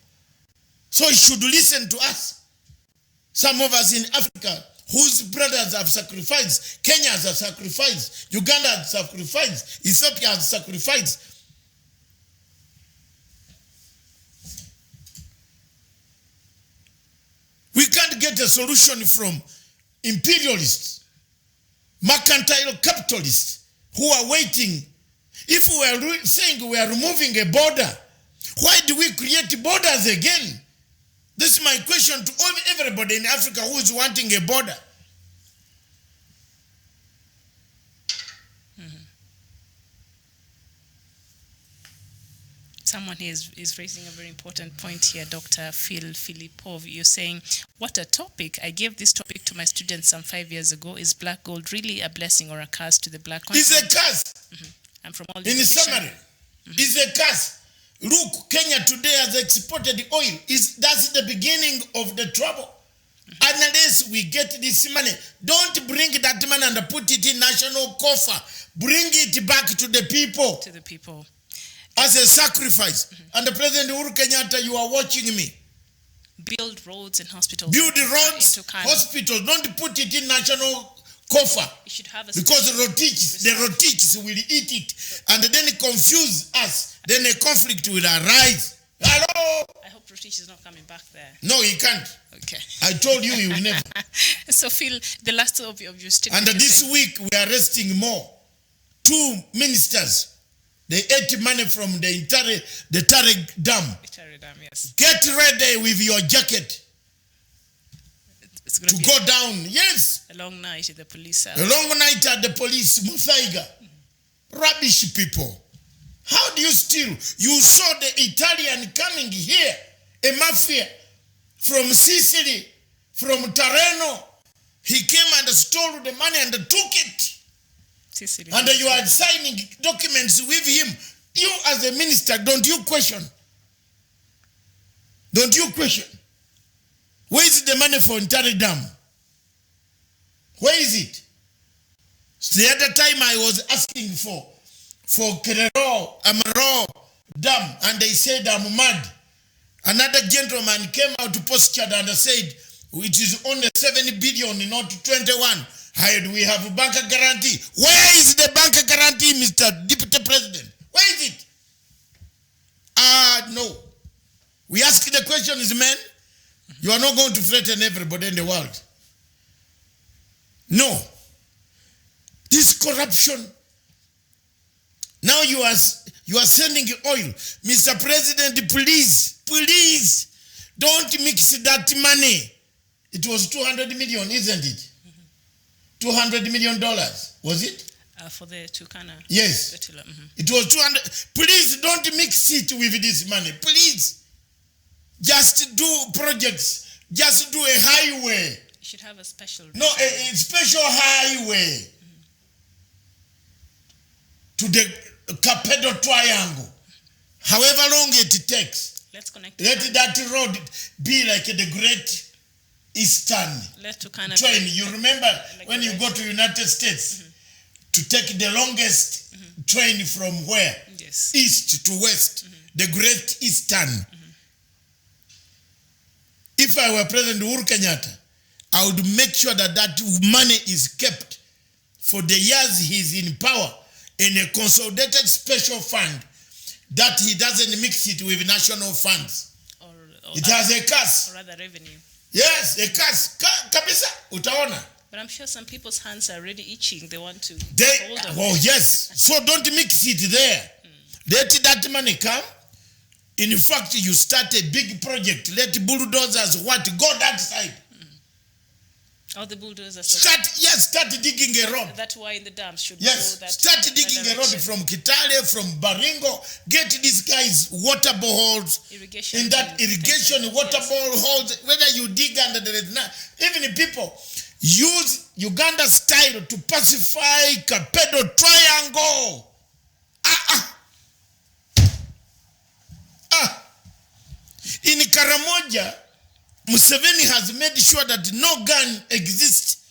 So he should listen to us. Some of us in Africa whose brothers have sacrificed, Kenya has sacrificed, Uganda has sacrificed, Ethiopia has sacrificed. can't get a solution from imperialists, mercantile capitalists who are waiting. If we are saying we are removing a border, why do we create borders again? This is my question to everybody in Africa who is wanting a border. Someone is raising a very important point here, Dr. Phil Filipov. You're saying, what a topic. I gave this topic to my students some 5 years ago. Is black gold really a blessing or a curse to the black continent? It's a curse. And from all in summary, it's a curse. Look, Kenya today has exported oil. That's the beginning of the trouble. Unless we get this money, don't bring that money and put it in national coffer. Bring it back to the people. To the people. As a sacrifice. And the President Uhuru Kenyatta, you are watching me. Build roads and hospitals. Build roads, hospitals. Don't put it in national coffer. It should have a because the rotiches will eat it. And then confuse us. Then a conflict will arise. Hello? I hope Rotich is not coming back there. No, he can't. Okay. I told you he will never. So Phil, the last of your statement. And this week we are arresting more. 2 ministers. They ate money from the Tarek Dam. Tarek Dam, yes. Get ready with your jacket. It's to go down. Yes. A long night at the police cell. A long night at the police, Muthaiga. Rubbish people. How do you steal? You saw the Italian coming here, a mafia from Sicily, from Terreno. He came and stole the money and took it. Sicily. And you are signing documents with him. You as a minister, don't you question? Don't you question? Where is the money for Ntare Dam? Where is it? So the other time I was asking for Kerero, Amaro Dam, and they said I'm mad. Another gentleman came out to postured and said, it is only 7 billion, not 21. We have a bank guarantee. Where is the bank guarantee, Mr. Deputy President? Where is it? No. We ask the questions, man. You are not going to threaten everybody in the world. No. This corruption. Now you are sending oil. Mr. President, please, don't mix that money. It was 200 million, isn't it? $200 million, was it? For the Turkana. Yes. It was 200. Please don't mix it with this money. Please. Just do projects. Just do a highway. You should have a special. No, a special highway to the Capedo Triangle. However long it takes. Let's connect. Let that road be like the Great Eastern train. You remember when you go to United States to take the longest train from where? Yes. East to west. The Great Eastern. If I were President Uhuru Kenyatta, I would make sure that money is kept for the years he's in power in a consolidated special fund that he doesn't mix it with national funds. Or it has a curse. Or other revenue. Yes, a curse. Kabisa, utaona. But I'm sure some people's hands are already itching. They want to hold on. Oh, yes. So don't mix it there. Let that money come. In fact, you start a big project. Let bulldozers go that side. All the bulldozers. Start digging a road. That's why in the dams should go that start digging a road from Kitale, from Baringo. Get these guys water boreholes. Irrigation. In that irrigation water boreholes, whether you dig under there is not. Even people use Uganda style to pacify Capedo Triangle. In Karamoja, Museveni has made sure that no gun exists.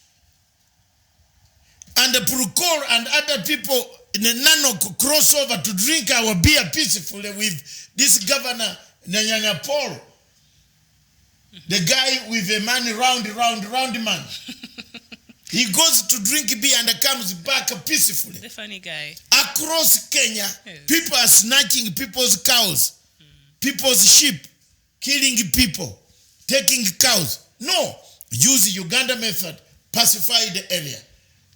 And the Prukor and other people in the Nano cross over to drink our beer peacefully with this governor, Nyanya Paul. The guy with a man round man. He goes to drink beer and comes back peacefully. The funny guy. Across Kenya, people are snatching people's cows, people's sheep, killing people, taking cows. No, use Uganda method, pacify the area.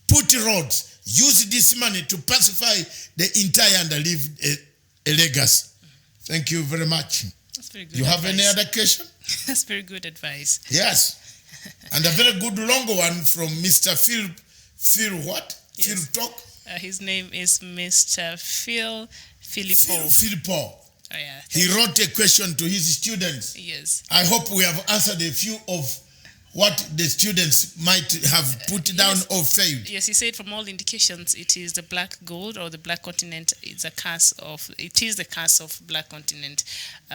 Put roads, use this money to pacify the entire and leave a legacy. Thank you very much. That's very good. You have advice. any other question? That's very good advice. Yes. And a very good long one from Mr. Phil what? Yes. Phil Talk? His name is Mr. Philippo. Philippo. Oh, yeah. He wrote a question to his students. Yes. I hope we have answered a few of what the students might have put down or failed. Yes, he said from all indications it is the black gold or the black continent is the curse of black continent,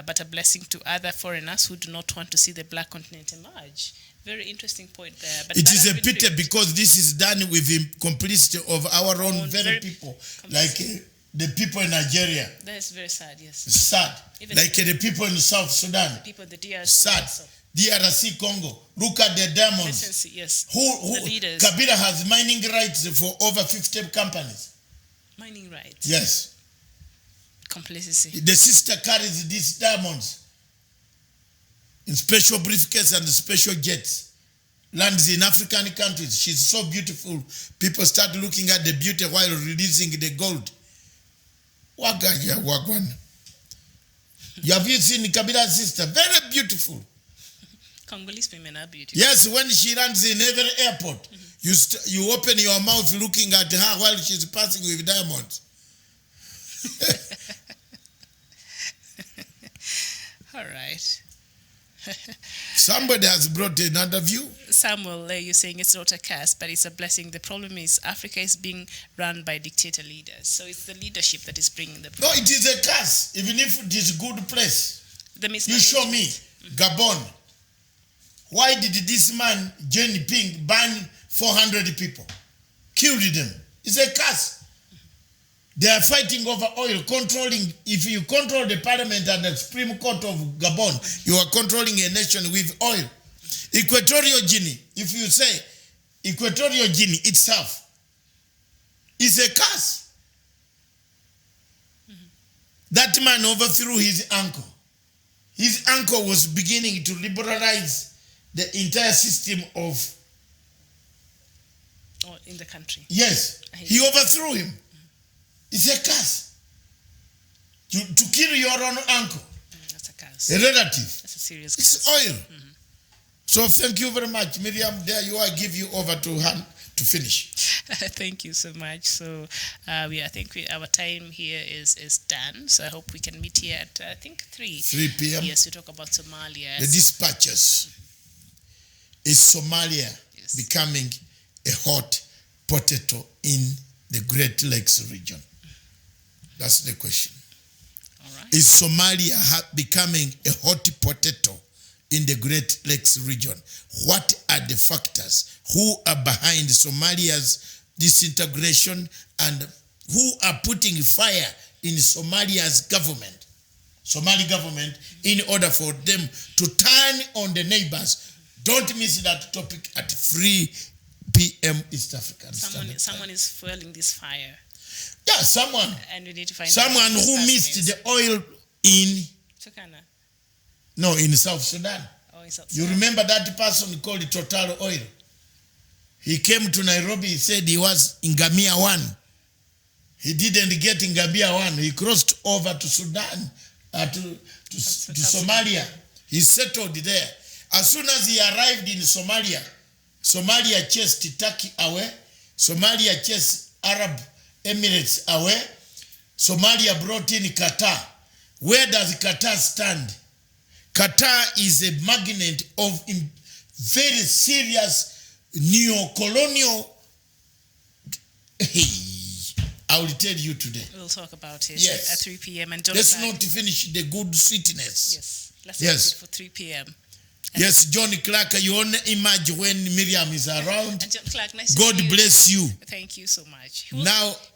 but a blessing to other foreigners who do not want to see the black continent emerge. Very interesting point there. But it is a pity because this is done with the complicity of our own very people, like the people in Nigeria. That is very sad, yes. It's sad. Even like the people in South Sudan. People in the DRC. Sad. Also. DRC Congo. Look at the diamonds. Yes. Who the leaders. Kabila has mining rights for over 50 companies. Mining rights. Yes. Complacency. The sister carries these diamonds in special briefcase and special jets. Lands in African countries. She's so beautiful. People start looking at the beauty while releasing the gold. Wagaya Wagwan. Have you seen Kabila's sister? Very beautiful. Congolese women are beautiful. Yes, when she lands in every airport, you open your mouth looking at her while she's passing with diamonds. All right. Somebody has brought another view. Samuel, you're saying it's not a curse, but it's a blessing. The problem is Africa is being run by dictator leaders. So it's the leadership that is bringing the problem. No, it is a curse, even if it is a good place. You show me, Gabon. Why did this man, Jenny Ping, ban 400 people? Killed them. It's a curse. They are fighting over oil, controlling. If you control the parliament and the Supreme Court of Gabon, you are controlling a nation with oil. Equatorial Guinea, if you say Equatorial Guinea itself, is a curse. That man overthrew his uncle. His uncle was beginning to liberalize the entire system of... Oh, in the country. Yes. He overthrew him. It's a curse. To kill your own uncle. That's a curse. A relative. That's a serious curse. It's oil. So thank you very much. Miriam, there you are. I give you over to Han to finish. Thank you so much. So I think our time here is done. So I hope we can meet here at, I think, 3 p.m. Yes, we talk about Somalia. The dispatches. Is Somalia becoming a hot potato in the Great Lakes region? That's the question. All right. Is Somalia becoming a hot potato in the Great Lakes region? What are the factors? Who are behind Somalia's disintegration and who are putting fire in Somalia's government, Somali government, in order for them to turn on the neighbors? Don't miss that topic at 3 p.m. East African Standard Time. Someone is fueling this fire. Yeah, someone. And we need to find someone who missed the oil in... Turkana. No, in South Sudan. Oh, in South You Sudan. remember that person called Total Oil? He came to Nairobi, he said he was in Ngamia 1. He didn't get in Ngamia 1. He crossed over to Sudan, to Somalia. He settled there. As soon as he arrived in Somalia, Somalia chased Turkey away. Somalia chased Arab Emirates away. Somalia brought in Qatar. Where does Qatar stand? Qatar is a magnet of very serious neo-colonial. I will tell you today. We'll talk about it Yes. at 3 p.m. And John Let's Clark, not finish the good sweetness. Yes. Let's Yes. wait for 3 p.m. Yes, John Clark, you only imagine when Miriam is around. And John Clark, nice to God see you. bless you. Thank you so much. He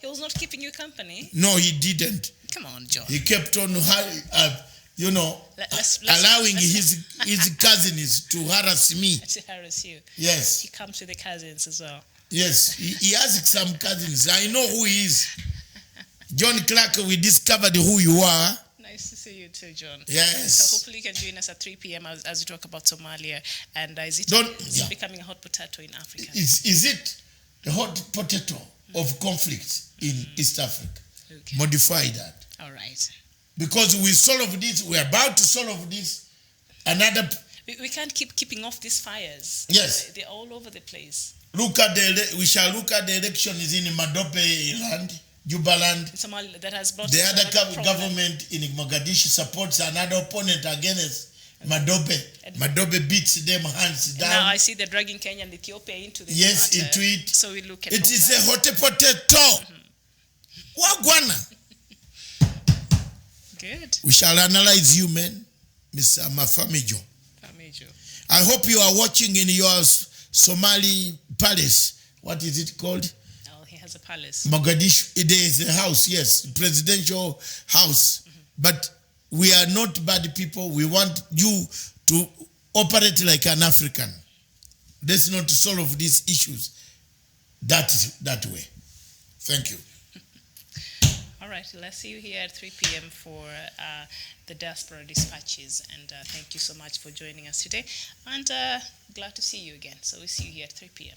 was not keeping you company. No, he didn't. Come on, John. He kept on, Let's allowing his cousins to harass me. to harass you. Yes. He comes with the cousins as well. Yes, he has some cousins. I know who he is. John Clark, we discovered who you are. Nice to see to you too, John. Yes. So hopefully you can join us at 3 p.m. as we talk about Somalia. And is it becoming a hot potato in Africa? Is it the hot potato of conflicts in East Africa? Okay. Modify that. All right. Because we solve this, we're about to solve this. Another... We can't keep keeping off these fires. Yes. They're all over the place. We shall look at the elections in Madope land, Jubaland. Somalia that has brought the other government in Mogadishu supports another opponent against Madope. Madope beats them hands down. Now I see they're dragging Kenya and Ethiopia into the matter. Into it. So we look at it is a hot potato. Wagwana. Good. We shall analyze you, man, Mr. Mafamijo. I hope you are watching in your Somali palace. What is it called? Oh, he has a palace. Mogadishu. It is a house, yes, presidential house. But we are not bad people. We want you to operate like an African. Let's not solve these issues that way. Thank you. All right, let's see you here at 3 p.m. for the Diaspora Dispatches. And thank you so much for joining us today. And glad to see you again. So we'll see you here at 3 p.m.